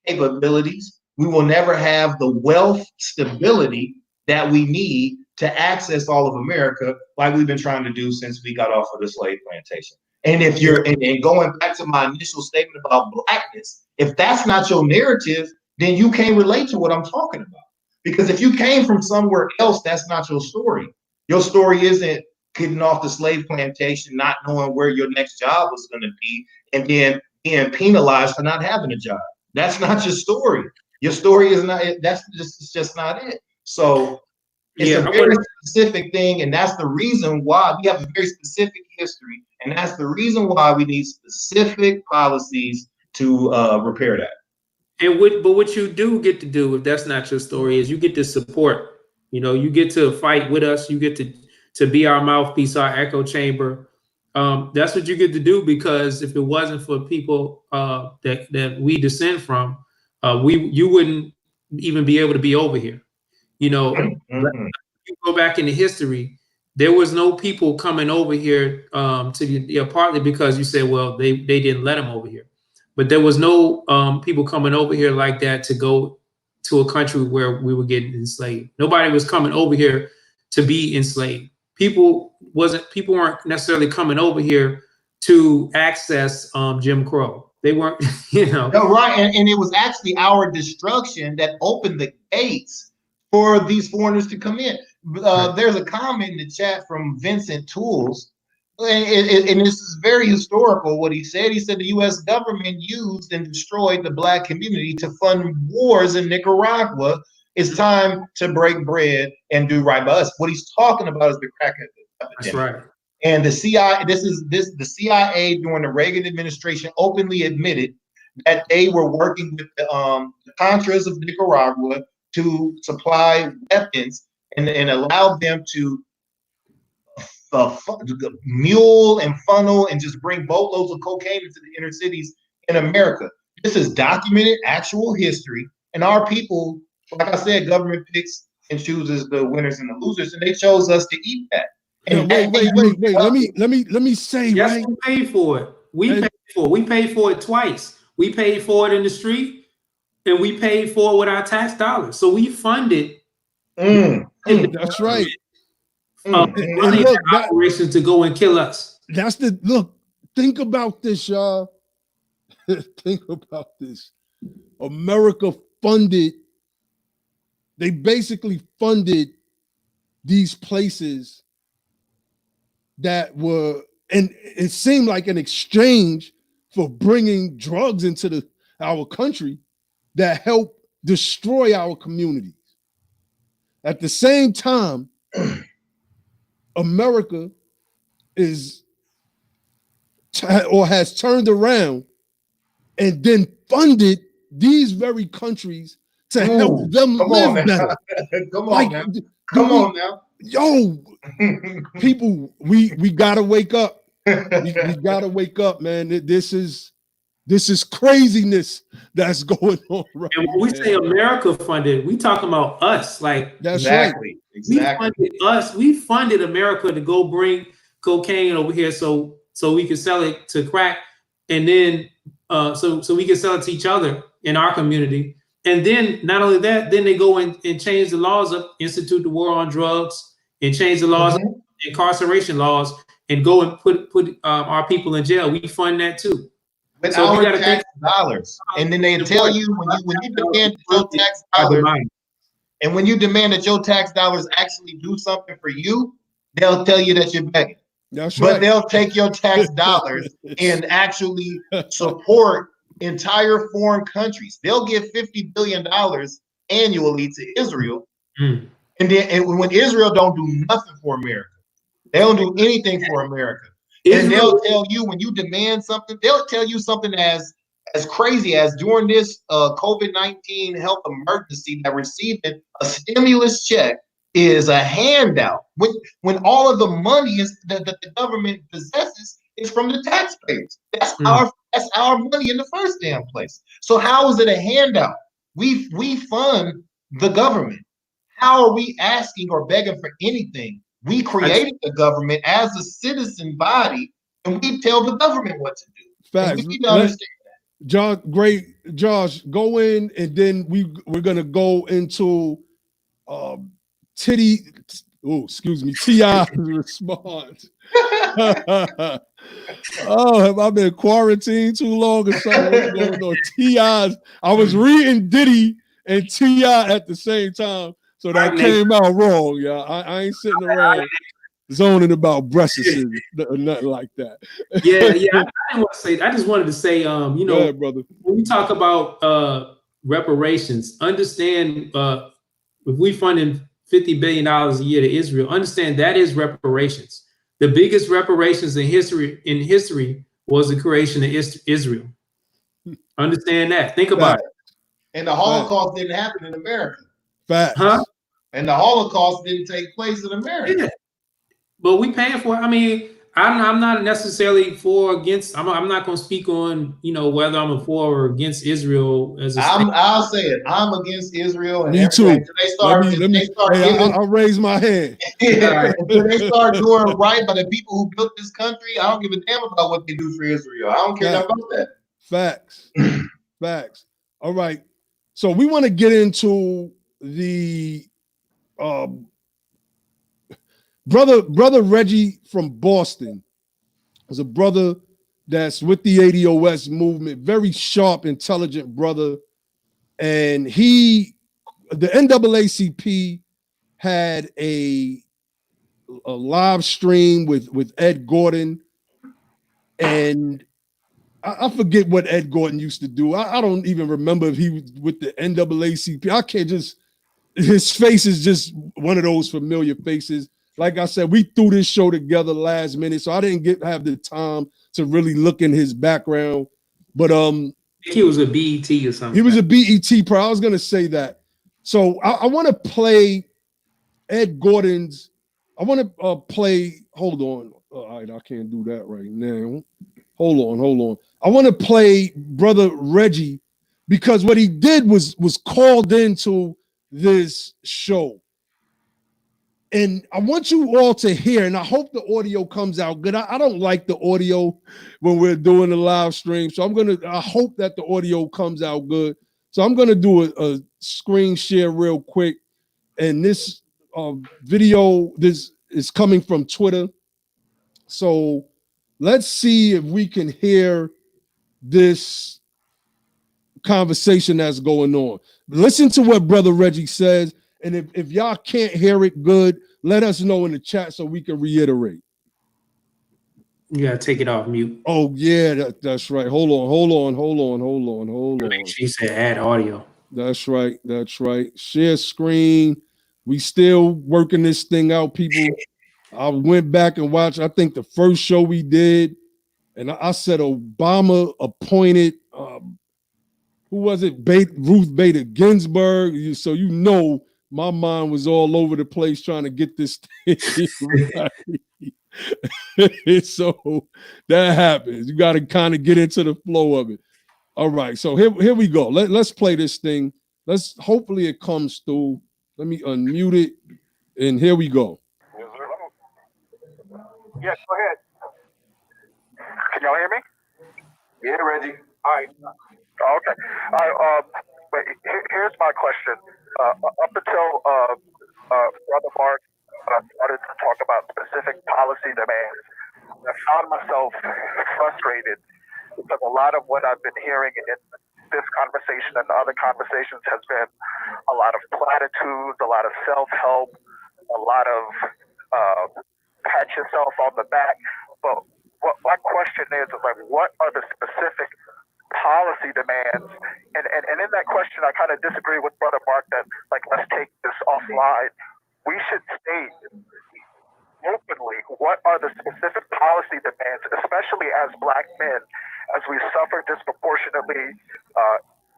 capabilities. We will never have the wealth stability that we need to access all of America like we've been trying to do since we got off of the slave plantation. And if you're and going back to my initial statement about Blackness, if that's not your narrative, then you can't relate to what I'm talking about. Because if you came from somewhere else, that's not your story. Your story isn't getting off the slave plantation, not knowing where your next job was going to be, and then being penalized for not having a job. That's not your story. Your story is not. It's just not it. So it's a very specific thing, and that's the reason why we have a very specific history, and that's the reason why we need specific policies to repair that. And what you do get to do, if that's not your story, is you get to support. You know, you get to fight with us. You get to be our mouthpiece, our echo chamber. That's what you get to do, because if it wasn't for people that we descend from, you wouldn't even be able to be over here. You know, you go back into history, there was no people coming over here partly because you said, well, they didn't let them over here. but there was no people coming over here like that to go to a country where we were getting enslaved. Nobody was coming over here to be enslaved. People weren't necessarily coming over here to access Jim Crow. They weren't, No, right, and it was actually our destruction that opened the gates for these foreigners to come in. There's a comment in the chat from Vincent Tools, and this is very historical. What he said the U.S. government used and destroyed the Black community to fund wars in Nicaragua. It's time to break bread and do right by us. What he's talking about is the crack epidemic. That's right. And the CIA, the CIA during the Reagan administration openly admitted that they were working with the Contras of Nicaragua to supply weapons and allow them to mule and funnel and just bring boatloads of cocaine into the inner cities in America. This is documented, actual history, and our people, like I said, government picks and chooses the winners and the losers, and they chose us to eat that. And wait. Let me say, yes, right? We paid for it. We paid for it twice. We paid for it in the street, and we paid for it with our tax dollars. So we funded. That's right. Money operations to go and kill us. That's the look. Think about this, y'all. Think about this. America funded. They basically funded these places that were, and it seemed like an exchange for bringing drugs into our country that helped destroy our communities. At the same time, America has turned around and then funded these very countries to help them live better. Come on now. Yo, people, we gotta wake up. We gotta wake up, man. This is craziness that's going on right now. And when we say America funded, we talking about us. Like that's exactly. Right. We funded us. We funded America to go bring cocaine over here so we could sell it to crack, and then so we can sell it to each other in our community. And then not only that, then they go and change the laws up, institute the war on drugs, and change the laws, incarceration laws, and go and put our people in jail. We fund that too. With our tax dollars. And then they tell you when you demand your tax dollars, and when you demand that your tax dollars actually do something for you, they'll tell you that you're begging. That's right. But they'll take your tax dollars and actually support entire foreign countries. They'll give $50 billion annually to Israel. And when Israel don't do nothing for America, they don't do anything for America. And they'll tell you when you demand something, they'll tell you something as crazy as during this COVID-19 health emergency that receiving a stimulus check is a handout. When all of the money is that the government possesses is from the taxpayers. That's our money in the first damn place. So how is it a handout? We fund the government. How are we asking or begging for anything? We created the government as a citizen body, and we tell the government what to do. Facts. We need to understand that. Josh, great. Josh, go in, and then we're gonna go into T.I.'s response. Oh, have I been quarantined too long or something? What's going on? T.I.'s. I was reading Diddy and T.I. at the same time. So that came out wrong, y'all. I ain't sitting around zoning about breasts or nothing like that. Yeah. I didn't want to say. I just wanted to say, ahead, brother. When we talk about reparations, understand if we funding $50 billion a year to Israel, understand that is reparations. The biggest reparations in history was the creation of Israel. Understand that. Think about it. And the Holocaust didn't happen in America. Facts. Huh? And the Holocaust didn't take place in America. Yeah. But we paying for it. I mean, I'm not necessarily for or against. I'm not going to speak on whether I'm for or against Israel as a state. I'll say it. I'm against Israel. And me too. I'll raise my hand. When they start doing right by the people who built this country, I don't give a damn about what they do for Israel. I don't care about that. Facts. Facts. All right. So we want to get into the brother Reggie from Boston is a brother that's with the ADOS movement, very sharp, intelligent brother. And the NAACP had a live stream with Ed Gordon. And I forget what Ed Gordon used to do. I don't even remember if he was with the NAACP. I can't just, his face is just one of those familiar faces. Like I said, we threw this show together last minute, so I didn't have the time to really look in his background. But he was a BET or something. He was a BET pro. I was gonna say that. So I want to play Ed Gordon's. I want to play. Hold on. All right, I can't do that right now. Hold on. I want to play Brother Reggie because what he did was called into this show. And I want you all to hear, and I hope the audio comes out good. I don't like the audio when we're doing the live stream. So I hope that the audio comes out good. So I'm gonna do a screen share real quick. And this video, this is coming from Twitter. So let's see if we can hear this conversation that's going on. Listen to what Brother Reggie says. And if y'all can't hear it good, let us know in the chat so we can reiterate. You gotta take it off mute. Oh, yeah, that's right. Hold on. She said add audio. That's right. Share screen. We still working this thing out, people. I went back and watched, I think the first show we did, and I said Obama appointed, who was it? Ruth Bader Ginsburg. So you know my mind was all over the place trying to get this thing right. So that happens. You got to kind of get into the flow of it. All right, so here we go. Let's play this thing. Hopefully it comes through. Let me unmute it, and here we go. Yes, go ahead. Can y'all hear me? Yeah, Reggie. All right. Okay. But here's my question. Up until Brother Mark started to talk about specific policy demands, I found myself frustrated because a lot of what I've been hearing in this conversation and other conversations has been a lot of platitudes, a lot of self-help, a lot of pat yourself on the back. But what my question is like, what are the specific policy demands? And in that question, I kind of disagree with Brother Mark that, like, let's take this offline. We should state openly what are the specific policy demands, especially as Black men, as we suffer disproportionately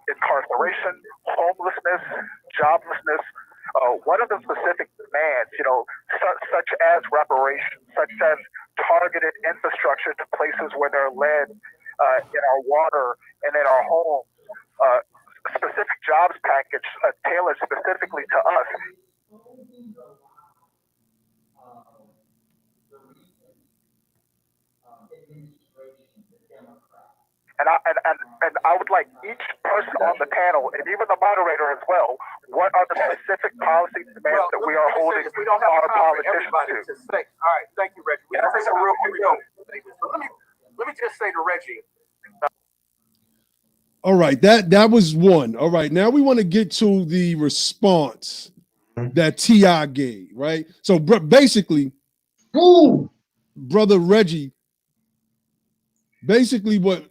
incarceration, homelessness, joblessness. What are the specific demands, such as reparations, such as targeted infrastructure to places where they're led in our water and in our homes, specific jobs package tailored specifically to us. And I would like each person on the panel, and even the moderator as well, what are the specific policy demands that we are holding our politicians to? Say. All right, thank you, Reggie. Let me just say to Reggie. All right, that was one. All right, now we want to get to the response that T.I. gave, right? So basically, Brother Reggie, basically what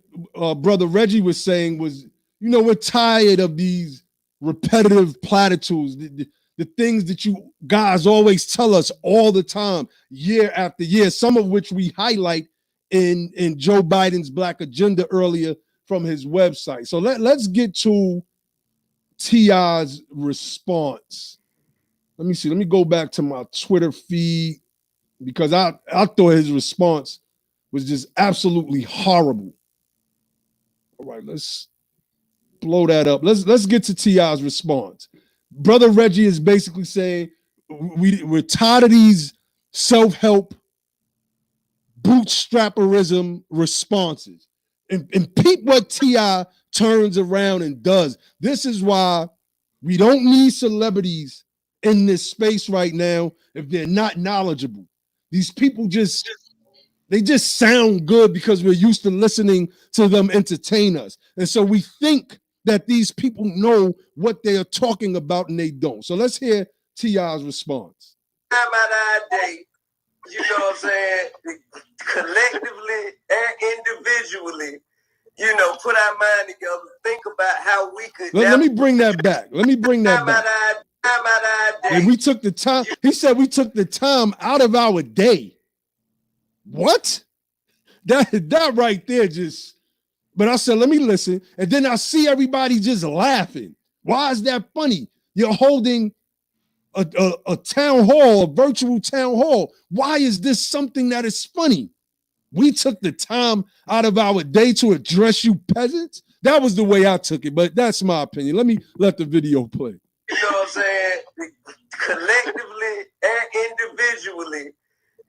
Brother Reggie was saying was, we're tired of these repetitive platitudes, the things that you guys always tell us all the time, year after year, some of which we highlight in Joe Biden's Black Agenda earlier from his website. So let's get to T.I.'s response. Let me see. Let me go back to my Twitter feed because I thought his response was just absolutely horrible. All right, let's blow that up. Let's get to T.I.'s response. Brother Reggie is basically saying we're tired of these self-help bootstrapperism responses. And peep what T.I. turns around and does. This is why we don't need celebrities in this space right now if they're not knowledgeable. These people just sound good because we're used to listening to them entertain us. And so we think that these people know what they are talking about and they don't. So let's hear T.I.'s response. Time out of our day, you know what I'm saying? Collectively and individually, you know, put our mind together, think about how we could. Let me bring that back. Let me bring that back. And we took the time. He said we took the time out of our day. What? That right there just. But I said, let me listen. And then I see everybody just laughing. Why is that funny? You're holding a town hall, a virtual town hall. Why is this something that is funny? We took the time out of our day to address you peasants. That was the way I took it, but that's my opinion. Let me let the video play. You know what I'm saying? Collectively and individually,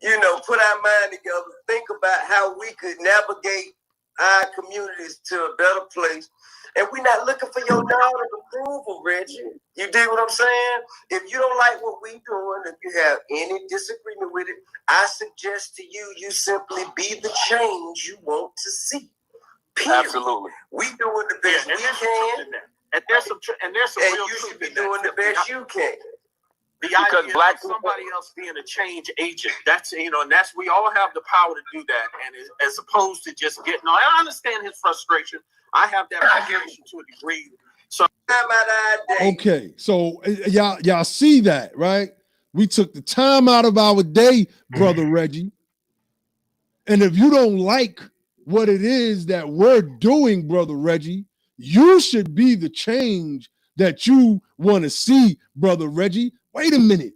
you know, put our mind together, think about how we could navigate our communities to a better place. And we're not looking for your dollar of approval, Reggie. You dig what I'm saying? If you don't like what we doing, if you have any disagreement with it, I suggest to you, you simply be the change you want to see. Period. Absolutely. We doing the best we can. And there's some And real you truth should be in doing the that. best you can. The idea of somebody else being a change agent, that's, you know, and that's, we all have the power to do that. And as opposed to just getting, I understand his frustration. I have that frustration to a degree. So okay, so y'all see that, right? We took the time out of our day, Brother Reggie. And if you don't like what it is that we're doing, Brother Reggie, you should be the change that you want to see, Brother Reggie. Wait a minute.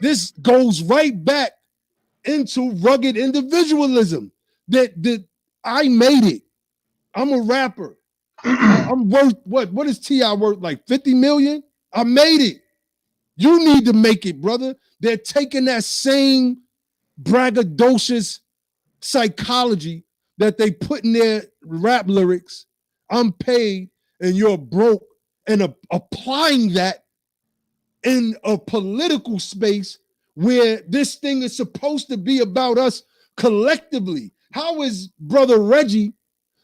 This goes right back into rugged individualism. That I made it. I'm a rapper. I'm worth what is T.I. worth? Like 50 million? I made it. You need to make it, brother. They're taking that same braggadocious psychology that they put in their rap lyrics. I'm paid and you're broke, and applying that in a political space where this thing is supposed to be about us collectively. How is Brother Reggie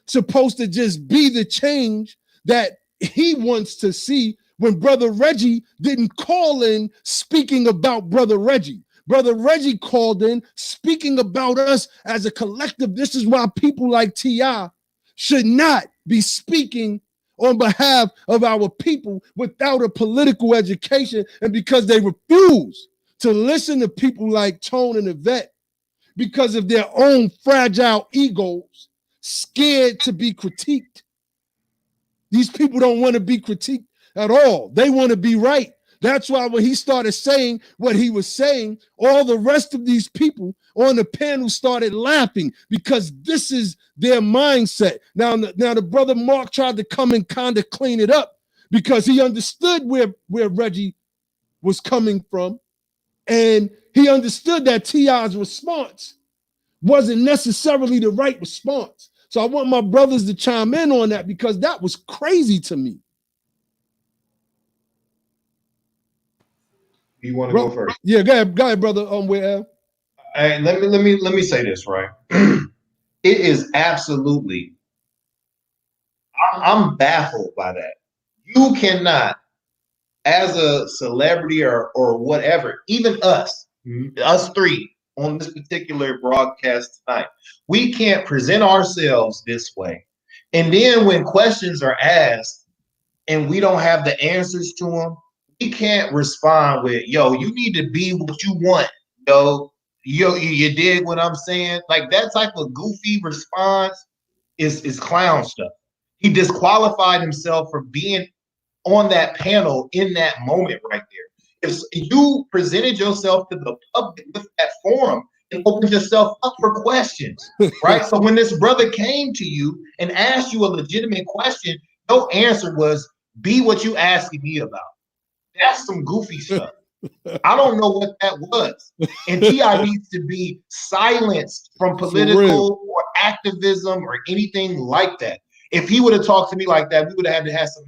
supposed to just be the change that he wants to see when Brother Reggie didn't call in speaking about Brother Reggie? Brother Reggie called in speaking about us as a collective. This is why people like T.I. should not be speaking on behalf of our people without a political education, and because they refuse to listen to people like Tone and Yvette because of their own fragile egos, scared to be critiqued. These people don't want to be critiqued at all. They want to be right. That's why when he started saying what he was saying, all the rest of these people on the panel started laughing because this is their mindset. Now the brother Mark tried to come and kind of clean it up because he understood where Reggie was coming from, and he understood that T.I.'s response wasn't necessarily the right response. So I want my brothers to chime in on that because that was crazy to me. You want to go first? Yeah, go ahead, brother. Where? Hey, let me say this, right? It is absolutely. I'm baffled by that. You cannot, as a celebrity or whatever, even us three on this particular broadcast tonight, we can't present ourselves this way. And then when questions are asked and we don't have the answers to them, we can't respond with, yo, you need to be what you want, yo. You dig what I'm saying? Like that type of goofy response is clown stuff. He disqualified himself from being on that panel in that moment right there. If you presented yourself to the public with that forum and opened yourself up for questions, right? So when this brother came to you and asked you a legitimate question, your answer was, be what you asking me about. That's some goofy stuff. I don't know what that was. And T.I. needs to be silenced from political or activism or anything like that. If he would have talked to me like that, we would have had to have some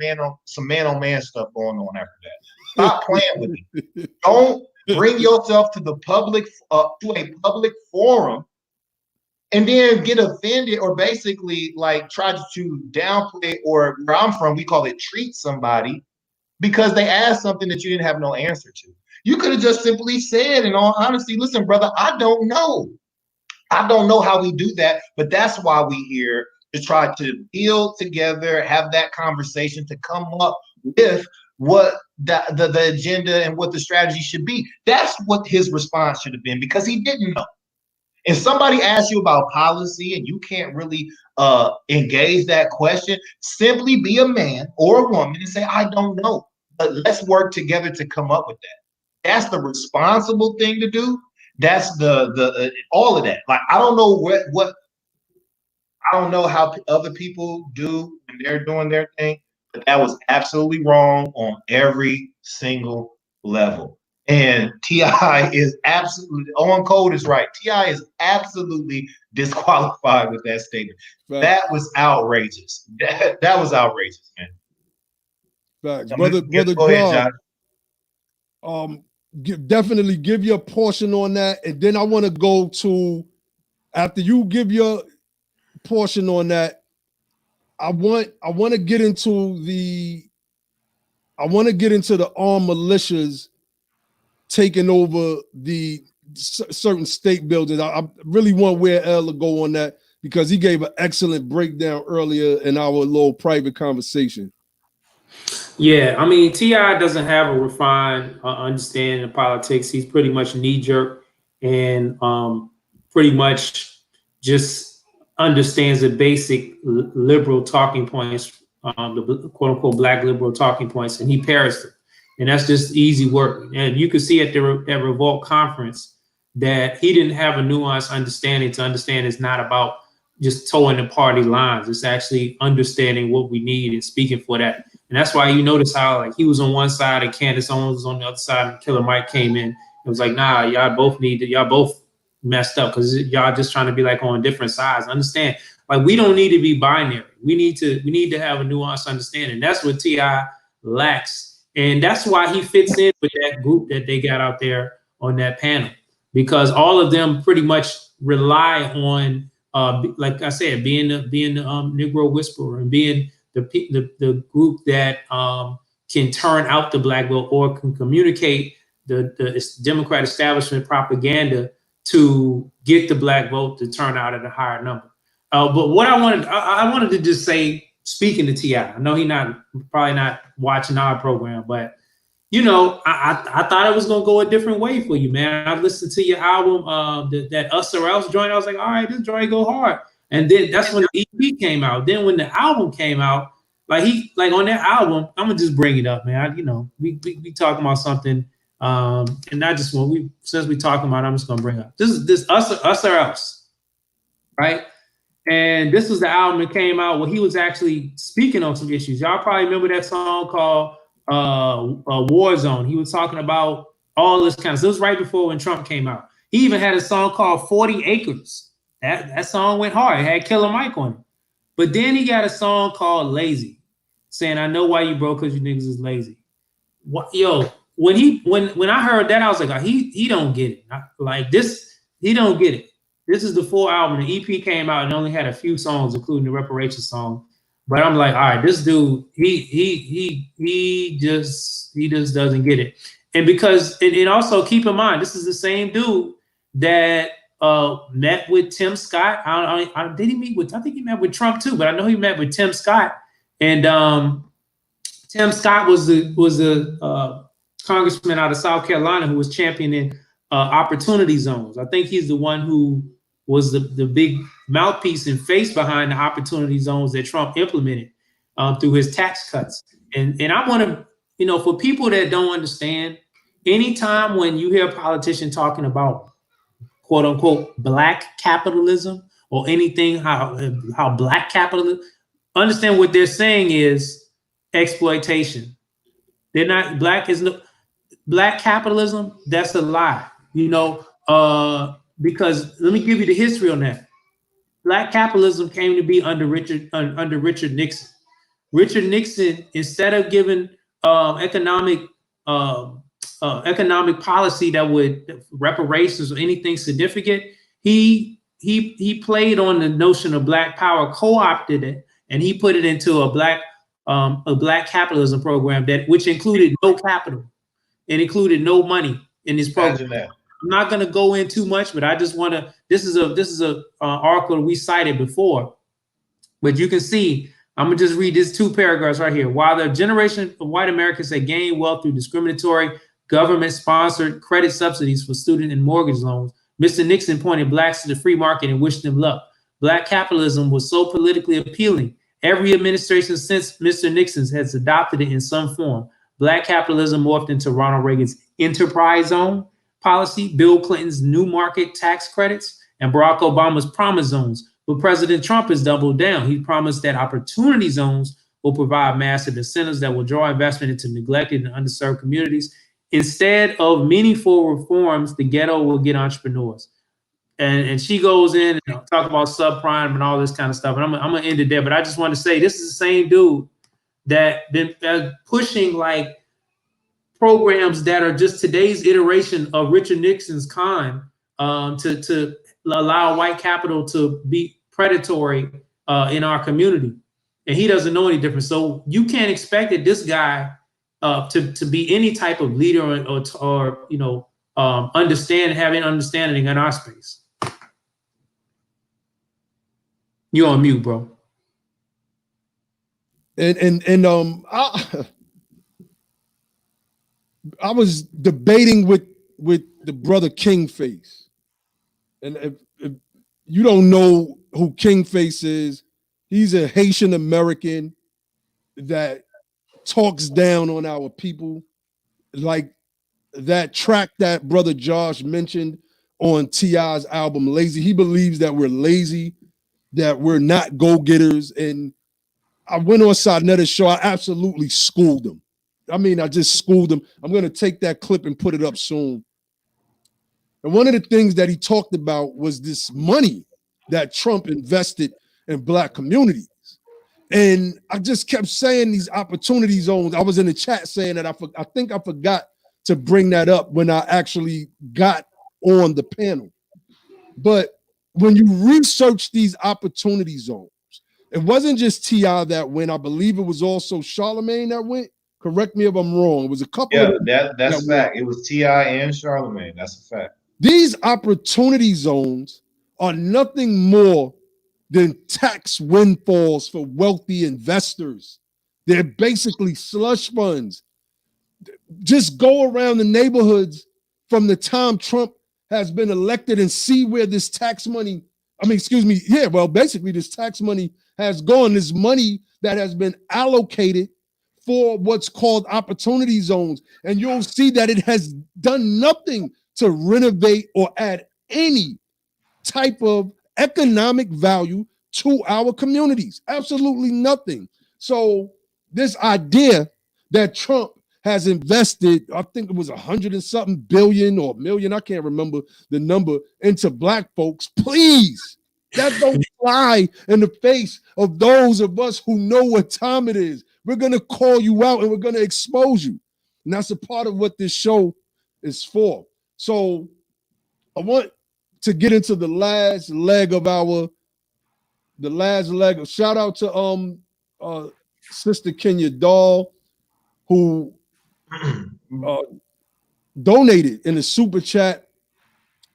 man on man stuff going on after that. Stop playing with me. Don't bring yourself to the public to a public forum and then get offended or basically like try to downplay, or where I'm from, we call it treat somebody because they asked something that you didn't have no answer to. You could have just simply said, in all honesty, listen, brother, I don't know. I don't know how we do that, but that's why we here to try to build together, have that conversation to come up with what the agenda and what the strategy should be. That's what his response should have been, because he didn't know. If somebody asks you about policy and you can't really engage that question, simply be a man or a woman and say, I don't know, but let's work together to come up with that. That's the responsible thing to do. That's the all of that. Like, I don't know what I don't know how other people do when they're doing their thing, but that was absolutely wrong on every single level. And T.I. is absolutely, on code is right. T.I. is absolutely disqualified with that statement. Right. That was outrageous. That was outrageous, man. Facts. Brother John, definitely give your portion on that. And then I want to go to, after you give your portion on that, I want to get into the armed militias taking over the certain state buildings. I really want Where L to go on that, because he gave an excellent breakdown earlier in our little private conversation. Yeah, I mean, T.I. doesn't have a refined understanding of politics. He's pretty much knee-jerk and pretty much just understands the basic liberal talking points, the quote-unquote black liberal talking points, and he parrots them. And that's just easy work. And you could see at the Revolt conference that he didn't have a nuanced understanding to understand it's not about just towing the party lines. It's actually understanding what we need and speaking for that. And that's why you notice how, like, he was on one side and Candace Owens was on the other side, and Killer Mike came in. It was like, nah, y'all both messed up because y'all just trying to be like on different sides. Understand, like, we don't need to be binary. We need to have a nuanced understanding. That's what T.I. lacks. And that's why he fits in with that group that they got out there on that panel, because all of them pretty much rely on, like I said, being the Negro whisperer and being the group that can turn out the black vote or can communicate the Democrat establishment propaganda to get the black vote to turn out at a higher number. But what I wanted to just say, speaking to T.I., I know he probably not watching our program, but you know, I thought it was gonna go a different way for you, man. I listened to your album, that Us or Else joint. I was like, all right, this joint go hard. And then that's when the EP came out. Then when the album came out, like on that album, I'm gonna just bring it up, man. We talking about something, and not just since we talking about it, I'm just gonna bring it up. This is Us or Else, right? And this was the album that came out where he was actually speaking on some issues. Y'all probably remember that song called War Zone. He was talking about all this kind of stuff. It was right before when Trump came out. He even had a song called 40 Acres. That song went hard. It had Killer Mike on it. But then he got a song called Lazy, saying, I know why you broke, because you niggas is lazy. What, yo, when I heard that, I was like, oh, he don't get it. Like this, he don't get it. This is the full album. The EP came out and only had a few songs, including the reparations song. But I'm like, all right, this dude, he just doesn't get it. And because, and also keep in mind, this is the same dude that met with Tim Scott. Did he meet with? I think he met with Trump too, but I know he met with Tim Scott. And Tim Scott was a congressman out of South Carolina who was championing opportunity zones. I think he's the one who was the big mouthpiece and face behind the opportunity zones that Trump implemented through his tax cuts. And I want to, for people that don't understand, anytime when you hear a politician talking about quote unquote black capitalism or anything, how black capitalism, understand what they're saying is exploitation. They're not black capitalism. That's a lie, because let me give you the history on that. black capitalism came to be under Richard Nixon. Richard Nixon, instead of giving economic policy that would reparations or anything significant, he played on the notion of black power, co-opted it, and he put it into a black capitalism program which included no capital and included no money in this program. I'm not going to go in too much, but I just want to. This is a article we cited before, but you can see. I'm gonna just read these 2 paragraphs right here. While the generation of white Americans had gained wealth through discriminatory government-sponsored credit subsidies for student and mortgage loans, Mr. Nixon pointed blacks to the free market and wished them luck. Black capitalism was so politically appealing. Every administration since Mr. Nixon's has adopted it in some form. Black capitalism morphed into Ronald Reagan's enterprise zone policy, Bill Clinton's new market tax credits, and Barack Obama's promise zones. But President Trump has doubled down. He promised that opportunity zones will provide massive incentives that will draw investment into neglected and underserved communities. Instead of meaningful reforms, the ghetto will get entrepreneurs. And she goes in and talk about subprime and all this kind of stuff. And I'm gonna end it there. But I just want to say this is the same dude that been pushing like programs that are just today's iteration of Richard Nixon's kind to allow white capital to be predatory in our community, and he doesn't know any different. So you can't expect that this guy to be any type of leader or having understanding in our space. You're on mute, bro. I was debating with the brother Kingface, and if you don't know who Kingface is, he's a Haitian American that talks down on our people, like that track that brother Josh mentioned on T.I.'s album Lazy. He believes that we're lazy, that we're not go-getters. And I went on Sarnetta's show. I absolutely schooled him. I mean, I just schooled him. I'm going to take that clip and put it up soon. And one of the things that he talked about was this money that Trump invested in black communities. And I just kept saying these opportunity zones. I was in the chat saying that I think I forgot to bring that up when I actually got on the panel. But when you research these opportunity zones, it wasn't just T.I. that went. I believe it was also Charlemagne that went. Correct me if I'm wrong. It was a couple. Yeah, that's a fact. It was T.I. and Charlemagne. That's a fact. These opportunity zones are nothing more than tax windfalls for wealthy investors. They're basically slush funds. Just go around the neighborhoods from the time Trump has been elected and see where this tax money, basically this tax money has gone. This money that has been allocated for what's called opportunity zones. And you'll see that it has done nothing to renovate or add any type of economic value to our communities. Absolutely nothing. So this idea that Trump has invested, I think it was 100 and something billion or million, I can't remember the number, into black folks, please, that don't fly in the face of those of us who know what time it is. We're going to call you out and we're going to expose you. And that's a part of what this show is for. So I want to get into the last leg of shout out to Sister Kenya Doll, who donated in a super chat.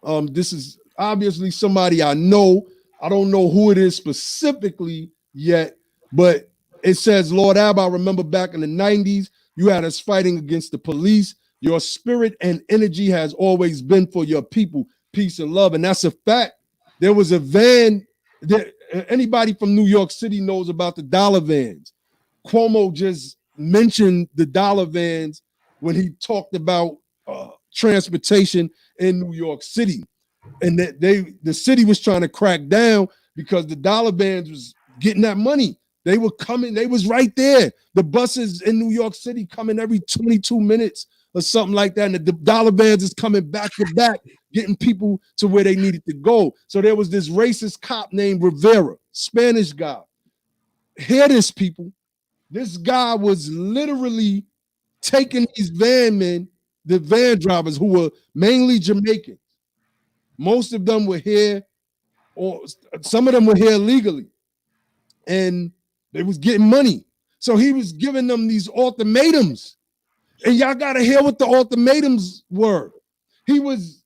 This is obviously somebody I know. I don't know who it is specifically yet, but it says, Lord Ab, I remember back in the 90s, you had us fighting against the police. Your spirit and energy has always been for your people, peace and love. And that's a fact. There was a van that anybody from New York City knows about the dollar vans. Cuomo just mentioned the dollar vans when he talked about transportation in New York City. And that the city was trying to crack down because the dollar vans was getting that money. They were coming, they was right there. The buses in New York City coming every 22 minutes or something like that. And the dollar vans is coming back to back, getting people to where they needed to go. So there was this racist cop named Rivera, Spanish guy. Hear this, people. This guy was literally taking these van men, the van drivers who were mainly Jamaican. Most of them were here, or some of them were here illegally, and they was getting money. So he was giving them these ultimatums. And y'all got to hear what the ultimatums were. He was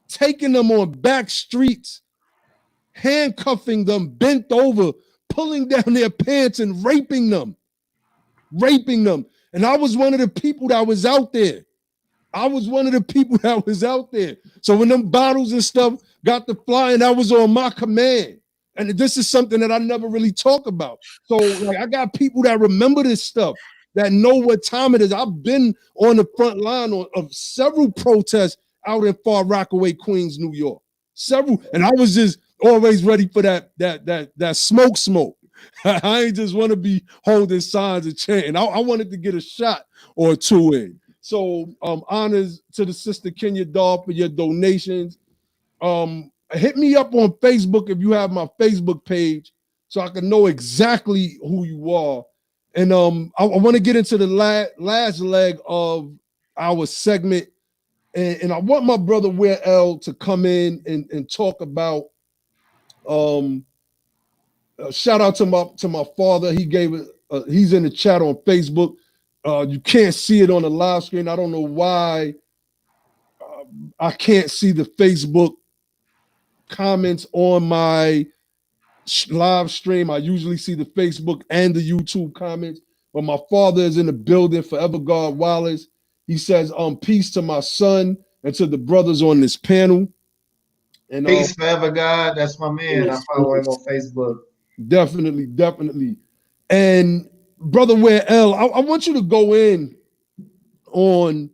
taking them on back streets, handcuffing them, bent over, pulling down their pants and raping them. And I was one of the people that was out there. So when them bottles and stuff got to flying, that was on my command. And this is something that I never really talk about. So like, I got people that remember this stuff, that know what time it is. I've been on the front line of several protests out in Far Rockaway, Queens, New York. Several, and I was just always ready for that smoke. I ain't just want to be holding signs and chanting. I wanted to get a shot or two in. So honors to the sister Kenya Dahl for your donations. Hit me up on Facebook if you have my Facebook page so I can know exactly who you are. And I want to get into the last leg of our segment. And I want my brother Where L to come in and talk about shout out to my father. He gave it, he's in the chat on Facebook. You can't see it on the live screen. I don't know why I can't see the Facebook comments on my live stream. I usually see the Facebook and the YouTube comments, but my father is in the building, Forever God Wallace. He says, peace to my son and to the brothers on this panel. And peace, Forever God. That's my man. I follow him on Facebook. Definitely. And brother Where L, I want you to go in on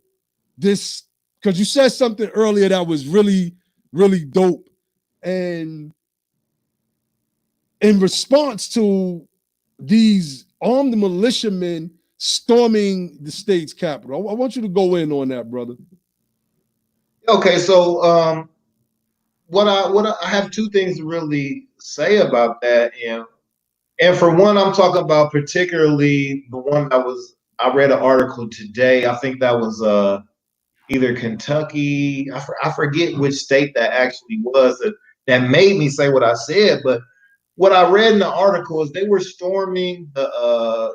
this because you said something earlier that was really, really dope. And in response to these armed militiamen storming the state's capital, I want you to go in on that, brother. Okay, so what I have two things to really say about that, and for one, I'm talking about particularly the one I read an article today. I think that was either Kentucky. I forget which state that actually was that made me say what I said. But what I read in the article is they were storming the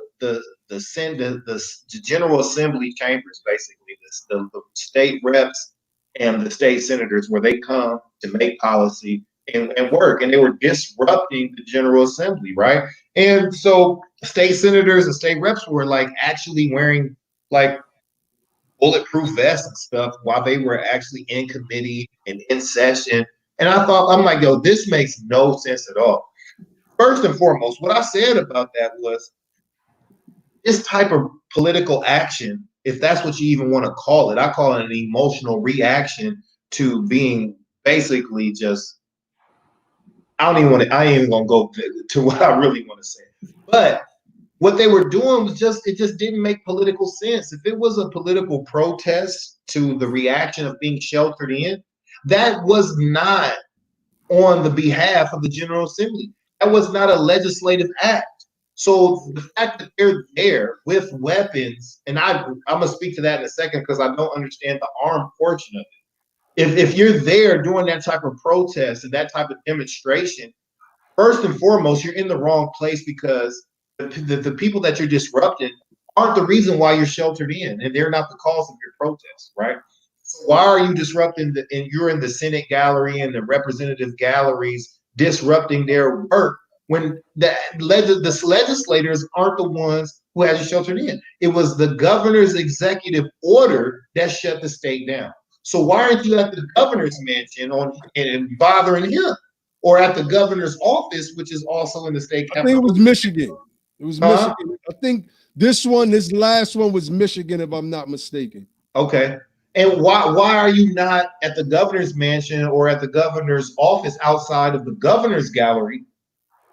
General Assembly chambers, basically the state reps and the state senators, where they come to make policy and work, and they were disrupting the General Assembly, right? And so state senators and state reps were like actually wearing like bulletproof vests and stuff while they were actually in committee and in session. And I'm like, yo, this makes no sense at all. First and foremost, what I said about that was this type of political action, if that's what you even want to call it, I call it an emotional reaction to being basically just, I ain't even gonna go to what I really want to say. But what they were doing was it just didn't make political sense. If it was a political protest to the reaction of being sheltered in, that was not on the behalf of the General Assembly. That was not a legislative act. So the fact that they're there with weapons, and I'm gonna speak to that in a second because I don't understand the armed portion of it. If you're there doing that type of protest and that type of demonstration, first and foremost, you're in the wrong place because the people that you're disrupting aren't the reason why you're sheltered in, and they're not the cause of your protest, right? So why are you disrupting and you're in the Senate gallery and the representative galleries disrupting their work when the legislators aren't the ones who has you sheltered in? It was the governor's executive order that shut the state down. So why aren't you at the governor's mansion and bothering him? Or at the governor's office, which is also in the state capital? I think it was Michigan. It was Michigan. I think this last one was Michigan, if I'm not mistaken. Okay. And why are you not at the governor's mansion or at the governor's office outside of the governor's gallery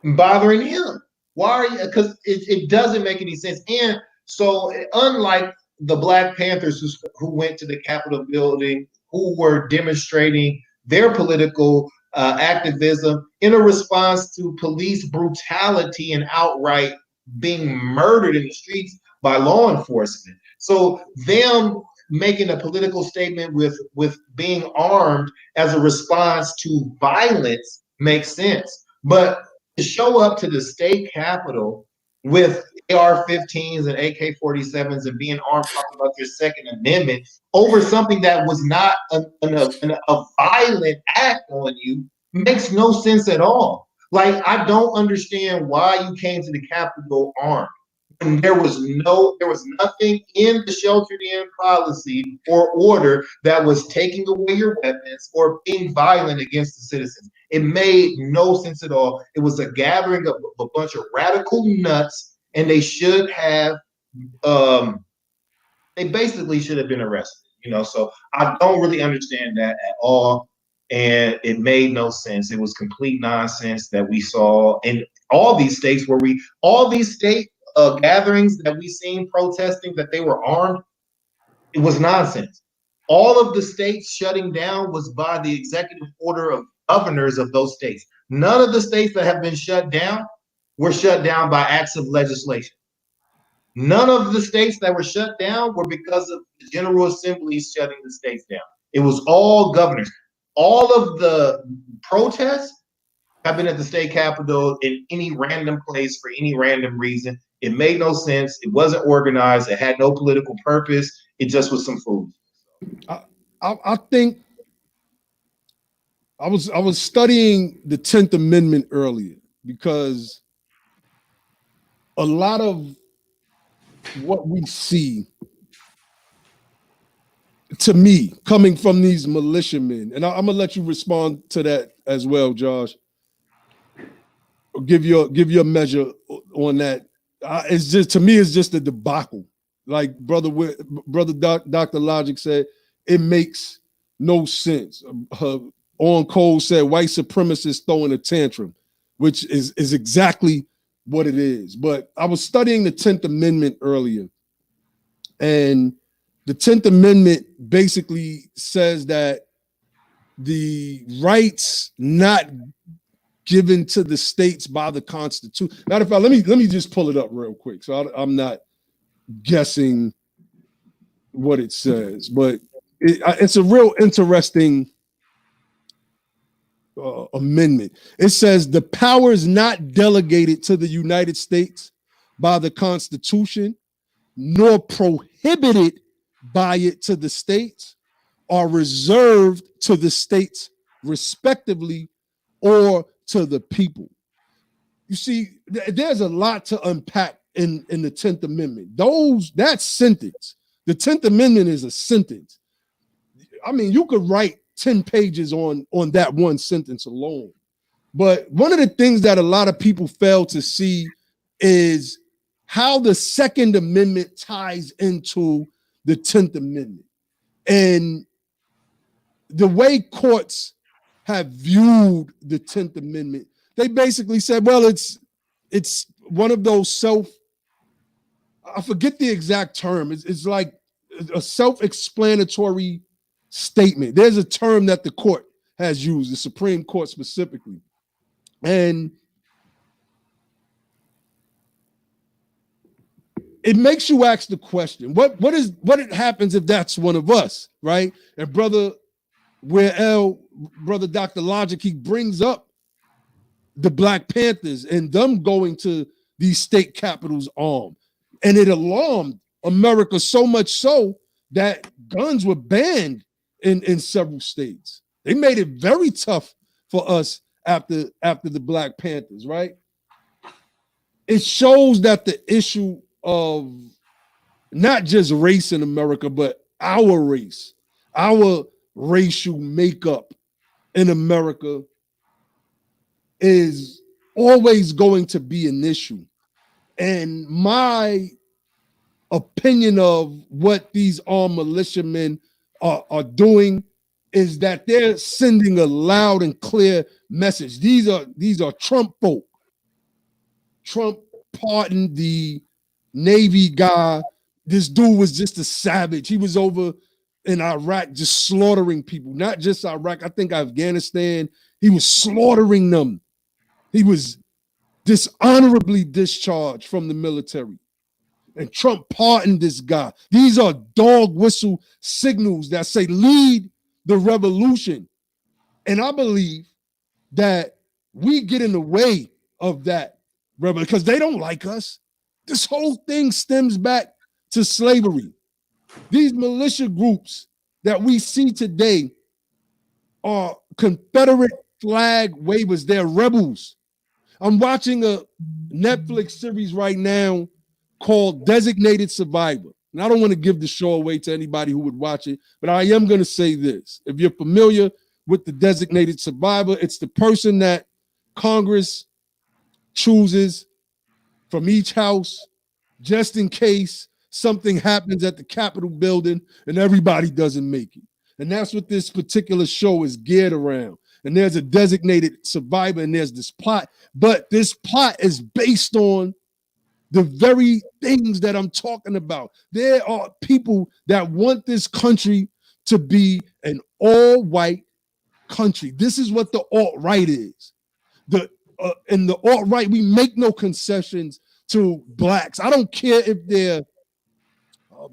bothering him? Why are you? Because it doesn't make any sense. And so unlike the Black Panthers who went to the Capitol building, who were demonstrating their political activism in a response to police brutality and outright being murdered in the streets by law enforcement. So them making a political statement with being armed as a response to violence makes sense. But to show up to the state capitol with AR-15s and AK-47s and being armed, talking about your Second Amendment over something that was not a violent act on you makes no sense at all. Like, I don't understand why you came to the Capitol armed. And there was nothing in the sheltered in policy or order that was taking away your weapons or being violent against the citizens. It made no sense at all. It was a gathering of a bunch of radical nuts, and they should have they basically should have been arrested, so I don't really understand that at all. And it made no sense. It was complete nonsense that we saw in all these states all these state gatherings that we seen protesting that they were armed. It was nonsense. All of the states shutting down was by the executive order of governors of those states. None of the states that have been shut down were shut down by acts of legislation. None of the states that were shut down were because of the General Assembly shutting the states down. It was all governors. All of the protests have been at the state capitol in any random place for any random reason. It made no sense. It wasn't organized. It had no political purpose. It just was some food. I think I was studying the 10th Amendment earlier because a lot of what we see, to me, coming from these militiamen, and I'm gonna let you respond to that as well, Josh. Give your measure on that. It's just, to me, it's just a debacle. Like brother Dr. Logic said, it makes no sense. On Cole said, white supremacists throwing a tantrum, which is exactly what it is. But I was studying the 10th Amendment earlier, and the 10th Amendment basically says that the rights not given to the states by the Constitution. Matter of fact, let me just pull it up real quick, so I'm not guessing what it says, but it's a real interesting amendment. It says the powers not delegated to the United States by the Constitution, nor prohibited by it to the states, are reserved to the states respectively or to the people. You see, there's a lot to unpack in the 10th Amendment. That sentence, the 10th Amendment is a sentence. I mean, you could write 10 pages on that one sentence alone. But one of the things that a lot of people fail to see is how the Second Amendment ties into the 10th Amendment. And the way courts have viewed the 10th Amendment, they basically said, well, it's one of those I forget the exact term. It's like a self-explanatory statement. There's a term that the court has used, the Supreme Court specifically. And it makes you ask the question, what happens if that's one of us, right? And brother Dr. Logic, he brings up the Black Panthers and them going to these state capitals armed. And it alarmed America so much so that guns were banned in several states. They made it very tough for us after the Black Panthers, right? It shows that the issue of not just race in America, but our race, our racial makeup in America is always going to be an issue. And my opinion of what these armed militiamen are doing is that they're sending a loud and clear message. These are Trump folk. Trump pardoned the Navy guy this dude was just a savage. He was over in Iraq just slaughtering people, not just Iraq. I think Afghanistan, he was slaughtering them. He was dishonorably discharged from the military. And Trump pardoned this guy. These are dog whistle signals that say lead the revolution. And I believe that we get in the way of that revolution because they don't like us. This whole thing stems back to slavery. These militia groups that we see today are Confederate flag wavers. They're rebels. I'm watching a Netflix series right now called Designated Survivor. And I don't want to give the show away to anybody who would watch it, but I am going to say this. If you're familiar with the Designated Survivor, it's the person that Congress chooses from each house just in case something happens at the Capitol building and everybody doesn't make it. And that's what this particular show is geared around. And there's a designated survivor and there's this plot, but this plot is based on the very things that I'm talking about. There are people that want this country to be an all-white country. This is what the alt-right is. In the alt-right, we make no concessions to blacks. I don't care if they're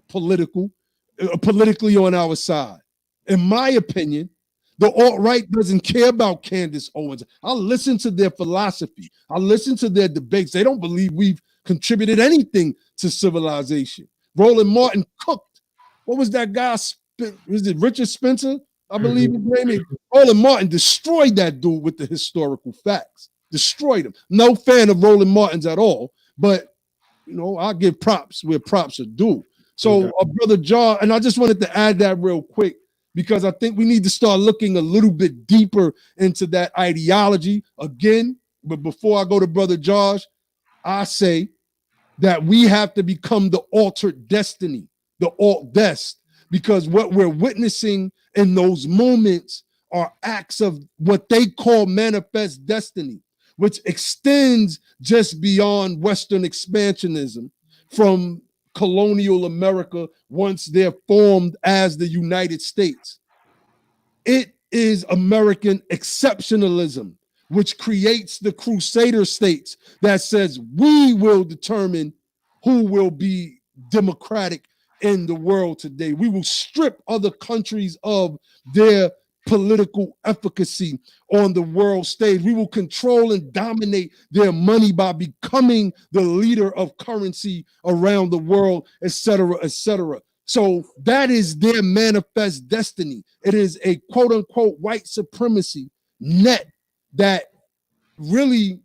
politically on our side. In my opinion, the alt-right doesn't care about Candace Owens. I listen to their philosophy. I listen to their debates. They don't believe we've contributed anything to civilization. Roland Martin cooked. What was that guy? Was it Richard Spencer? I believe his name is. Roland Martin destroyed that dude with the historical facts. Destroyed him. No fan of Roland Martin's at all, but you know, I give props where props are due. So, Brother John, and I just wanted to add that real quick because I think we need to start looking a little bit deeper into that ideology again. But before I go to Brother Josh, I say that we have to become the altered destiny, the alt-dest, because what we're witnessing in those moments are acts of what they call manifest destiny, which extends just beyond Western expansionism from colonial America once they're formed as the United States. It is American exceptionalism, which creates the crusader states that says we will determine who will be democratic in the world today. We will strip other countries of their political efficacy on the world stage. We will control and dominate their money by becoming the leader of currency around the world, etc., etc. So that is their manifest destiny. It is a quote unquote white supremacy net that really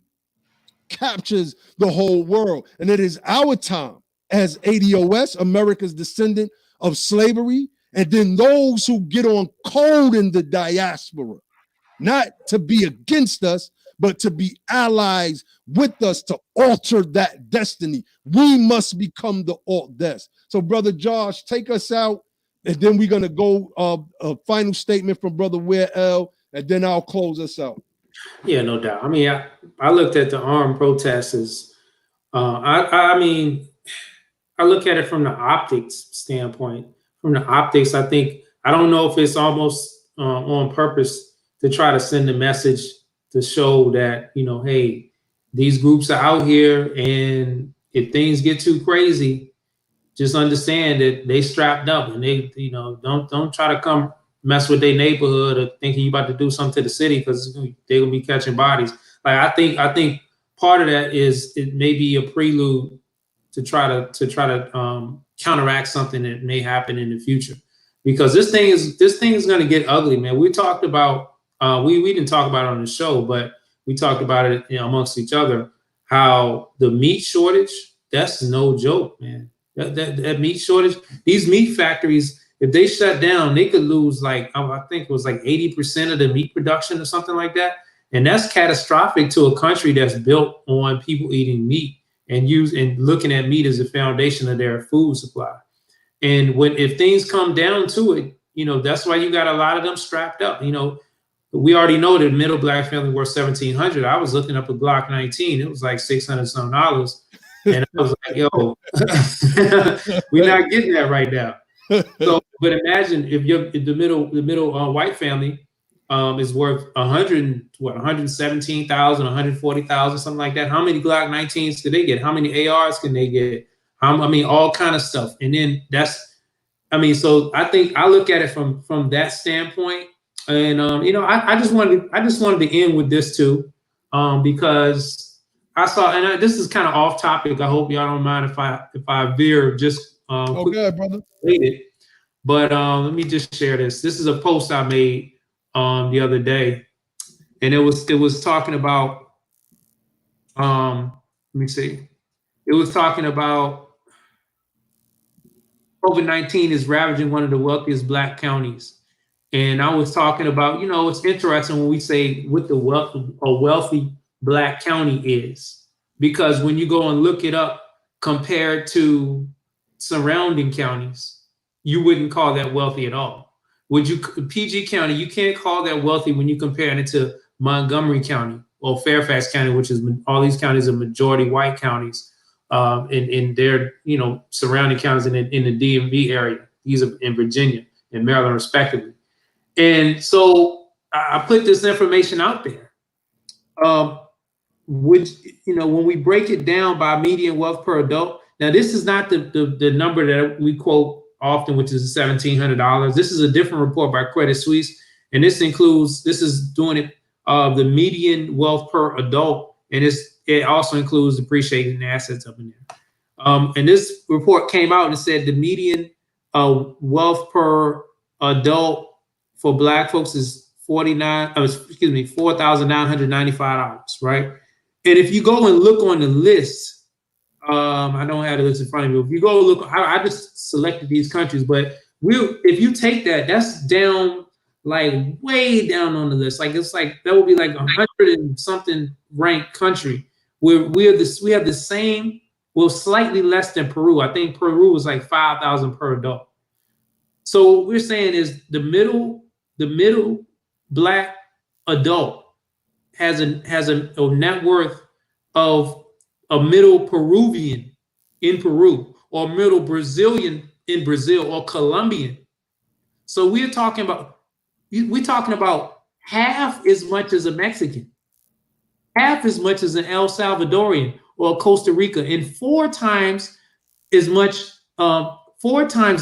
captures the whole world. And it is our time as ADOS, America's descendant of slavery, and then those who get on code in the diaspora, not to be against us, but to be allies with us to alter that destiny. We must become the alt-dest. So, Brother Josh, take us out, and then we're going to go a final statement from Brother Ware L, and then I'll close us out. Yeah, no doubt. I mean, I looked at the armed protests as, I mean, I look at it from the optics standpoint. From the optics, I don't know if it's almost on purpose to try to send a message to show that, you know, hey, these groups are out here, and if things get too crazy, just understand that they strapped up, and they, you know, don't try to come mess with their neighborhood or thinking you about to do something to the city because they're gonna be catching bodies. Like I think part of that is it may be a prelude to try to counteract something that may happen in the future, because this thing is going to get ugly, man. We talked about we didn't talk about it on the show, but we talked about it, you know, amongst each other, how the meat shortage, that's no joke, man. That meat shortage, these meat factories, if they shut down, they could lose like, I think it was like 80% of the meat production or something like that. And that's catastrophic to a country that's built on people eating meat and looking at meat as the foundation of their food supply. And if things come down to it, you know, that's why you got a lot of them strapped up. You know, we already know that middle black family worth $1,700. I was looking up a Glock 19. It was like $600 some. And I was like, yo, we're not getting that right now. So, but imagine if the middle white family is worth 117,000, 140,000, something like that. How many Glock 19s can they get? How many ARs can they get? All kind of stuff. And then so I think I look at it from that standpoint. And I just wanted to end with this too, because I saw, and this is kind of off topic. I hope y'all don't mind if I veer just okay, brother. But let me just share this. This is a post I made the other day, and it was talking about let me see. It was talking about COVID-19 is ravaging one of the wealthiest Black counties. And I was talking about, it's interesting when we say what a wealthy Black county is, because when you go and look it up compared to surrounding counties, you wouldn't call that wealthy at all. PG County, you can't call that wealthy when you compare it to Montgomery County or Fairfax County, which is all these counties are majority white counties. In their surrounding counties in the DMV area. These are in Virginia and Maryland, respectively. And so I put this information out there, which when we break it down by median wealth per adult. Now, this is not the number that we quote often, which is $1,700. This is a different report by Credit Suisse, and this is doing it the median wealth per adult, and it also includes depreciating assets up in there. And this report came out and said the median wealth per adult for Black folks is $4,995, right? And if you go and look on the list, I don't have the list in front of me. If you go look, I just selected these countries, but if you take that, that's down like way down on the list. Like that would be like 100 and something ranked country. We have the same, slightly less than Peru. I think Peru was like 5,000 per adult. So what we're saying is the middle Black adult has a net worth of a middle Peruvian in Peru, or middle Brazilian in Brazil, or Colombian. So we're talking about half as much as a Mexican, half as much as an El Salvadorian or Costa Rica, and 4 times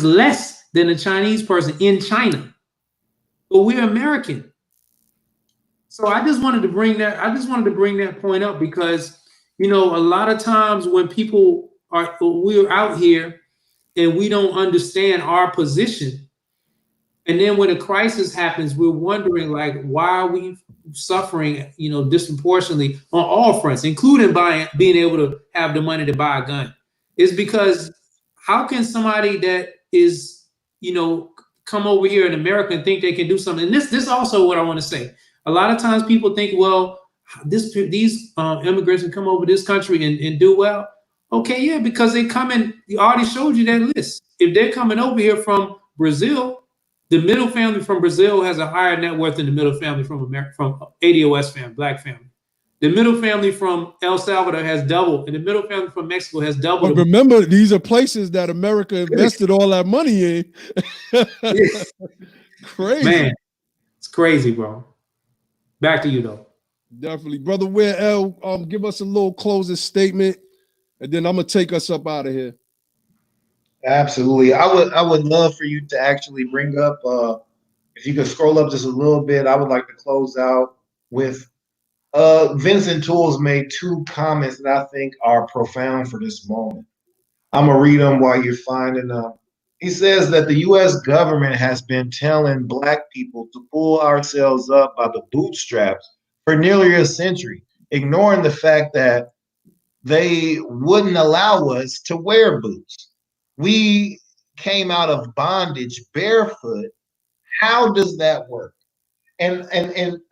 less than a Chinese person in China. But we're American. So I just wanted to bring that point up, because a lot of times when we're out here and we don't understand our position, and then when a crisis happens, we're wondering like, why are we suffering, disproportionately on all fronts, including being able to have the money to buy a gun. It's because how can somebody that is, come over here in America and think they can do something? And this also what I want to say. A lot of times people think, well, these immigrants can come over this country and do well. Okay, yeah, because they come in. You already showed you that list. If they're coming over here from Brazil, the middle family from Brazil has a higher net worth than the middle family from ADOS family, Black family. The middle family from El Salvador has double, and the middle family from Mexico has double. But remember, these are places that America invested all that money in. Crazy. Man, it's crazy, bro. Back to you, though. Definitely. Brother Ware L, give us a little closing statement, and then I'm going to take us up out of here. Absolutely. I would love for you to actually bring up, if you could scroll up just a little bit, I would like to close out with Vincent Tools made 2 comments that I think are profound for this moment. I'm going to read them while you're finding them. He says that the U.S. government has been telling Black people to pull ourselves up by the bootstraps for nearly a century, ignoring the fact that they wouldn't allow us to wear boots. We came out of bondage barefoot. How does that work? And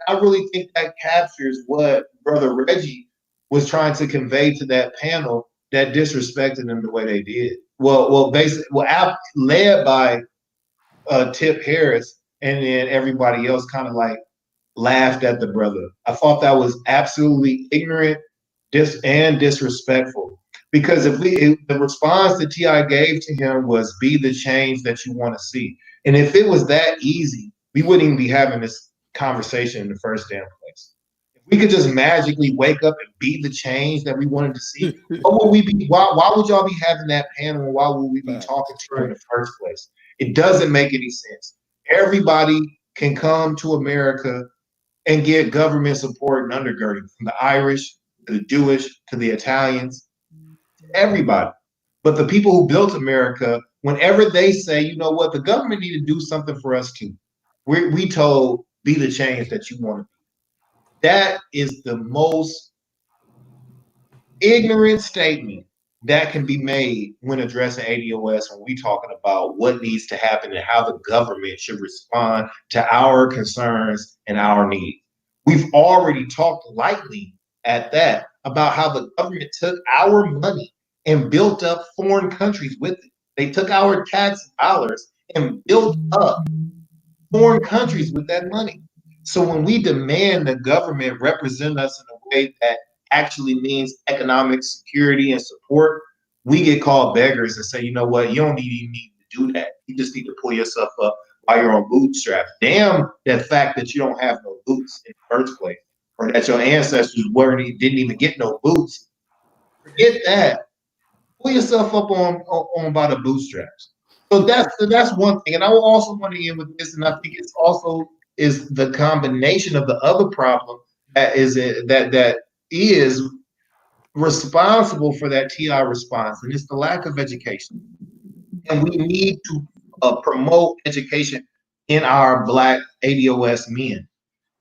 I really think that captures what Brother Reggie was trying to convey to that panel that disrespected them the way they did. Basically, led by Tip Harris, and then everybody else kind of like laughed at the brother. I thought that was absolutely ignorant and disrespectful. Because if the response that T.I. gave to him was be the change that you want to see. And if it was that easy, we wouldn't even be having this conversation in the first damn place. If we could just magically wake up and be the change that we wanted to see, what would we be? Why would y'all be having that panel? And why would we be talking to you in the first place? It doesn't make any sense. Everybody can come to America and get government support and undergirding, from the Irish to the Jewish to the Italians, everybody. But the people who built America, whenever they say, you know what, the government need to do something for us too, we told be the change that you want to be. That is the most ignorant statement that can be made when addressing ADOS, when we talking about what needs to happen and how the government should respond to our concerns and our needs. We've already talked lightly at that about how the government took our money and built up foreign countries with it. They took our tax dollars and built up foreign countries with that money. So when we demand the government represent us in a way that actually means economic security and support, we get called beggars and say, you know what, you don't even need to do that. You just need to pull yourself up while you're on bootstraps. Damn that fact that you don't have no boots in the first place, or that your ancestors didn't even get no boots. Forget that. Pull yourself up on by the bootstraps. So that's one thing. And I will also want to end with this, and I think it's also is the combination of the other problem that is responsible for that TI response, and it's the lack of education. And we need to promote education in our Black ADOS men.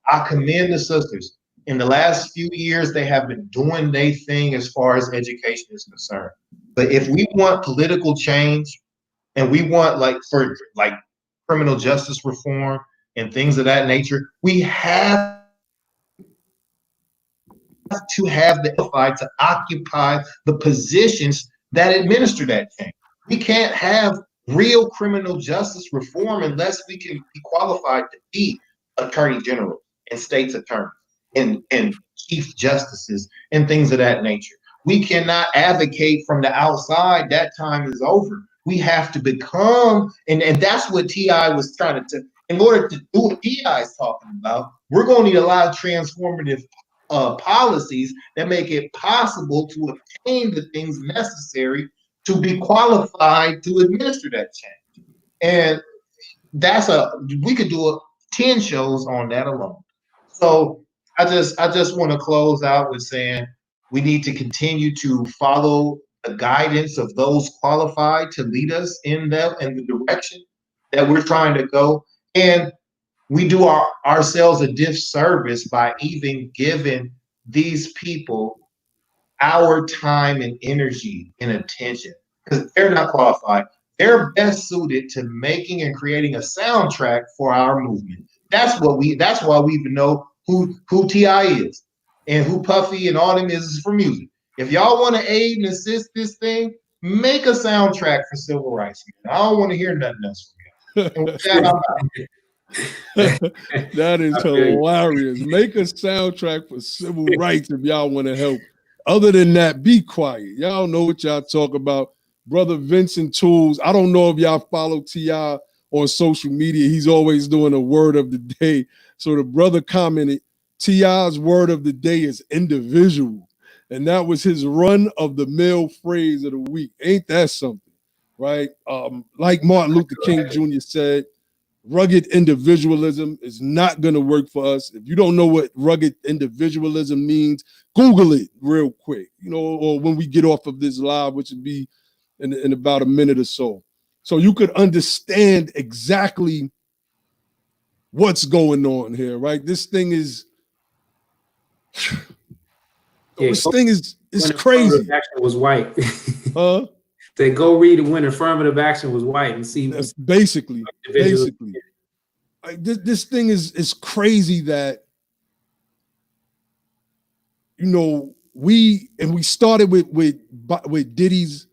I commend the sisters. In the last few years, they have been doing their thing as far as education is concerned. But if we want political change, and we want for criminal justice reform and things of that nature, we have to have the fight to occupy the positions that administer that change. We can't have real criminal justice reform unless we can be qualified to be attorney general and state's attorney and chief justices and things of that nature. We cannot advocate from the outside. That time is over. We have to become, and that's what T.I. was trying to, in order to do what T.I. is talking about, we're going to need a lot of transformative policies that make it possible to obtain the things necessary to be qualified to administer that change. And we could do 10 shows on that alone. So I just want to close out with saying we need to continue to follow the guidance of those qualified to lead us in the direction that we're trying to go. And we do ourselves a disservice by even giving these people our time and energy and attention, because they're not qualified. They're best suited to making and creating a soundtrack for our movement. That's why we even know who T.I. is and who Puffy and all them is for music. If y'all want to aid and assist this thing, make a soundtrack for civil rights. I don't want to hear nothing else from you. And with that, I'm out. That is hilarious. Make a soundtrack for civil rights if y'all want to help. Other than that, be quiet. Y'all know what y'all talk about. Brother Vincent Tools, I don't know if y'all follow T.I. on social media. He's always doing a word of the day. So the brother commented, T.I.'s word of the day is individual. And that was his run-of-the-mill phrase of the week. Ain't that something, right? Like Martin Luther King Jr. said, rugged individualism is not going to work for us. If you don't know what rugged individualism means, Google it real quick, or when we get off of this live, which would be in about a minute or so. So you could understand exactly what's going on here, right? This thing is crazy. Action was white. Huh? They go read when affirmative action was white and see. That's basically. Like this thing is crazy that we started with Diddy's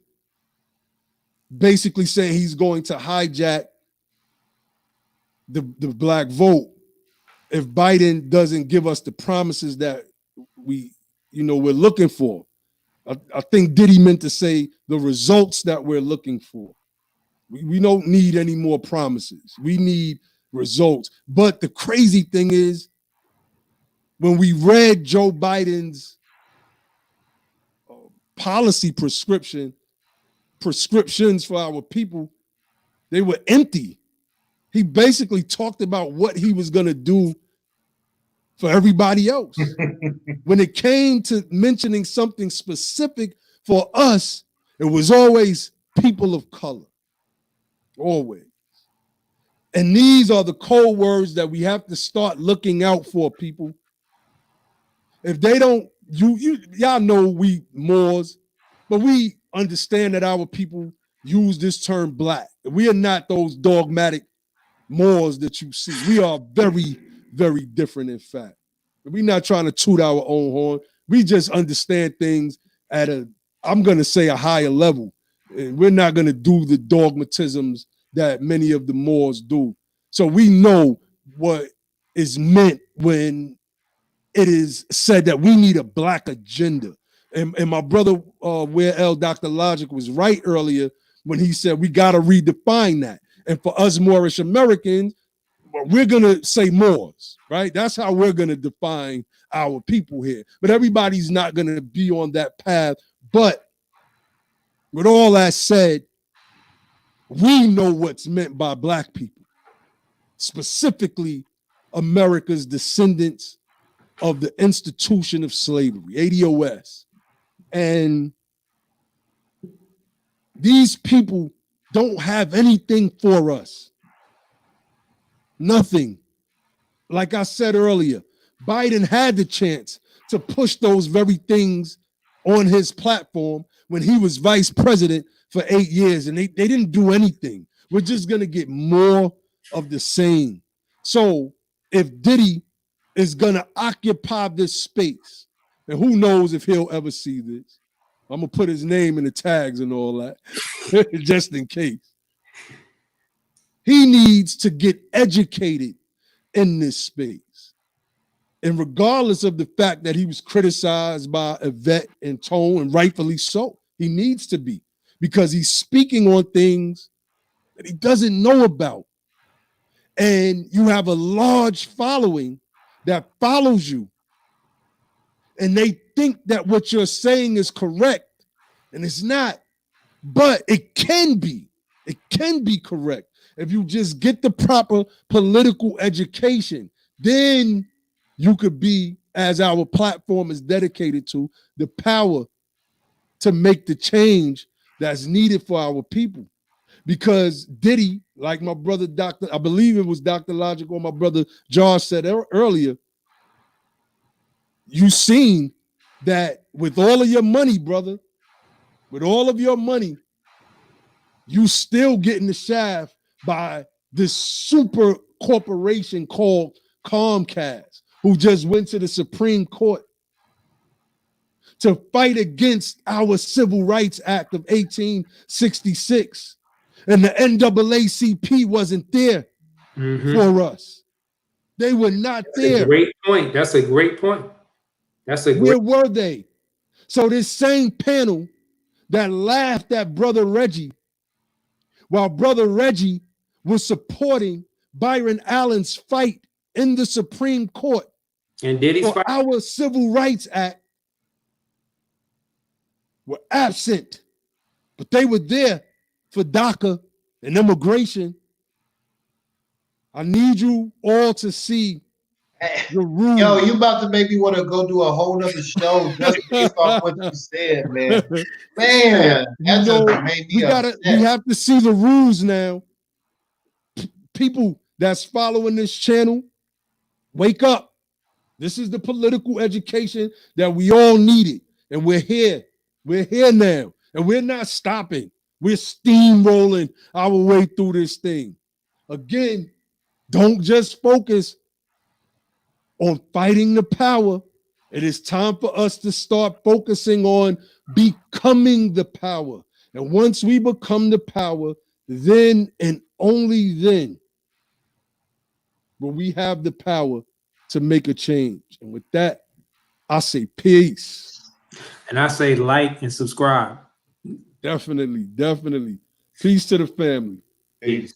basically saying he's going to hijack the black vote if Biden doesn't give us the promises that we're looking for. I think Diddy meant to say the results that we're looking for. We don't need any more promises. We need results. But the crazy thing is, when we read Joe Biden's policy prescriptions for our people, they were empty. He basically talked about what he was going to do for everybody else. When it came to mentioning something specific for us, it was always people of color. Always. And these are the code words that we have to start looking out for, people. If they don't, y'all know we Moors, but we understand that our people use this term black. We are not those dogmatic Moors that you see. We are very, very different, in fact. We're not trying to toot our own horn. We just understand things at I'm going to say, a higher level. And we're not going to do the dogmatisms that many of the Moors do. So we know what is meant when it is said that we need a black agenda. And my brother, Where L. Dr. Logic was right earlier when he said we got to redefine that. And for us Moorish Americans, we're going to say Moors, right? That's how we're going to define our people here. But everybody's not going to be on that path. But with all that said, we know what's meant by black people, specifically America's descendants of the institution of slavery, ADOS. And these people don't have anything for us. Nothing. Like I said earlier, Biden had the chance to push those very things on his platform when he was vice president for 8 years, and they didn't do anything. We're just going to get more of the same. So if Diddy is going to occupy this space, and who knows if he'll ever see this, I'm going to put his name in the tags and all that, just in case. He needs to get educated in this space. And regardless of the fact that he was criticized by Yvette and Tone, and rightfully so, he needs to be, because he's speaking on things that he doesn't know about. And you have a large following that follows you, and they think that what you're saying is correct, and it's not. But it can be. It can be correct if you just get the proper political education. Then you could be, as our platform is dedicated to, the power to make the change that's needed for our people. Because Diddy, like my brother Dr., I believe it was Dr. Logic or my brother Josh said earlier, you seen that with all of your money, brother, with all of your money, you still getting the shaft by this super corporation called Comcast, who just went to the Supreme Court to fight against our Civil Rights Act of 1866. And the NAACP wasn't there for us. They were not there. That's a great point. That's a great point. Where were they? So this same panel that laughed at Brother Reggie, while Brother Reggie was supporting Byron Allen's fight in the Supreme Court and Diddy's for our Civil Rights Act, were absent, but they were there for DACA and immigration. I need you all to see the rules. Yo, you about to make me want to go do a whole other show just based off what you said, man. Man, that just made me upset. We have to see the rules now. People that's following this channel, wake up. This is the political education that we all needed, and we're here. We're here now, and we're not stopping. We're steamrolling our way through this thing. Again, don't just focus on fighting the power. It is time for us to start focusing on becoming the power. And once we become the power, then and only then will we have the power to make a change. And with that, I say peace. And I say like and subscribe. Definitely. Peace to the family. Peace.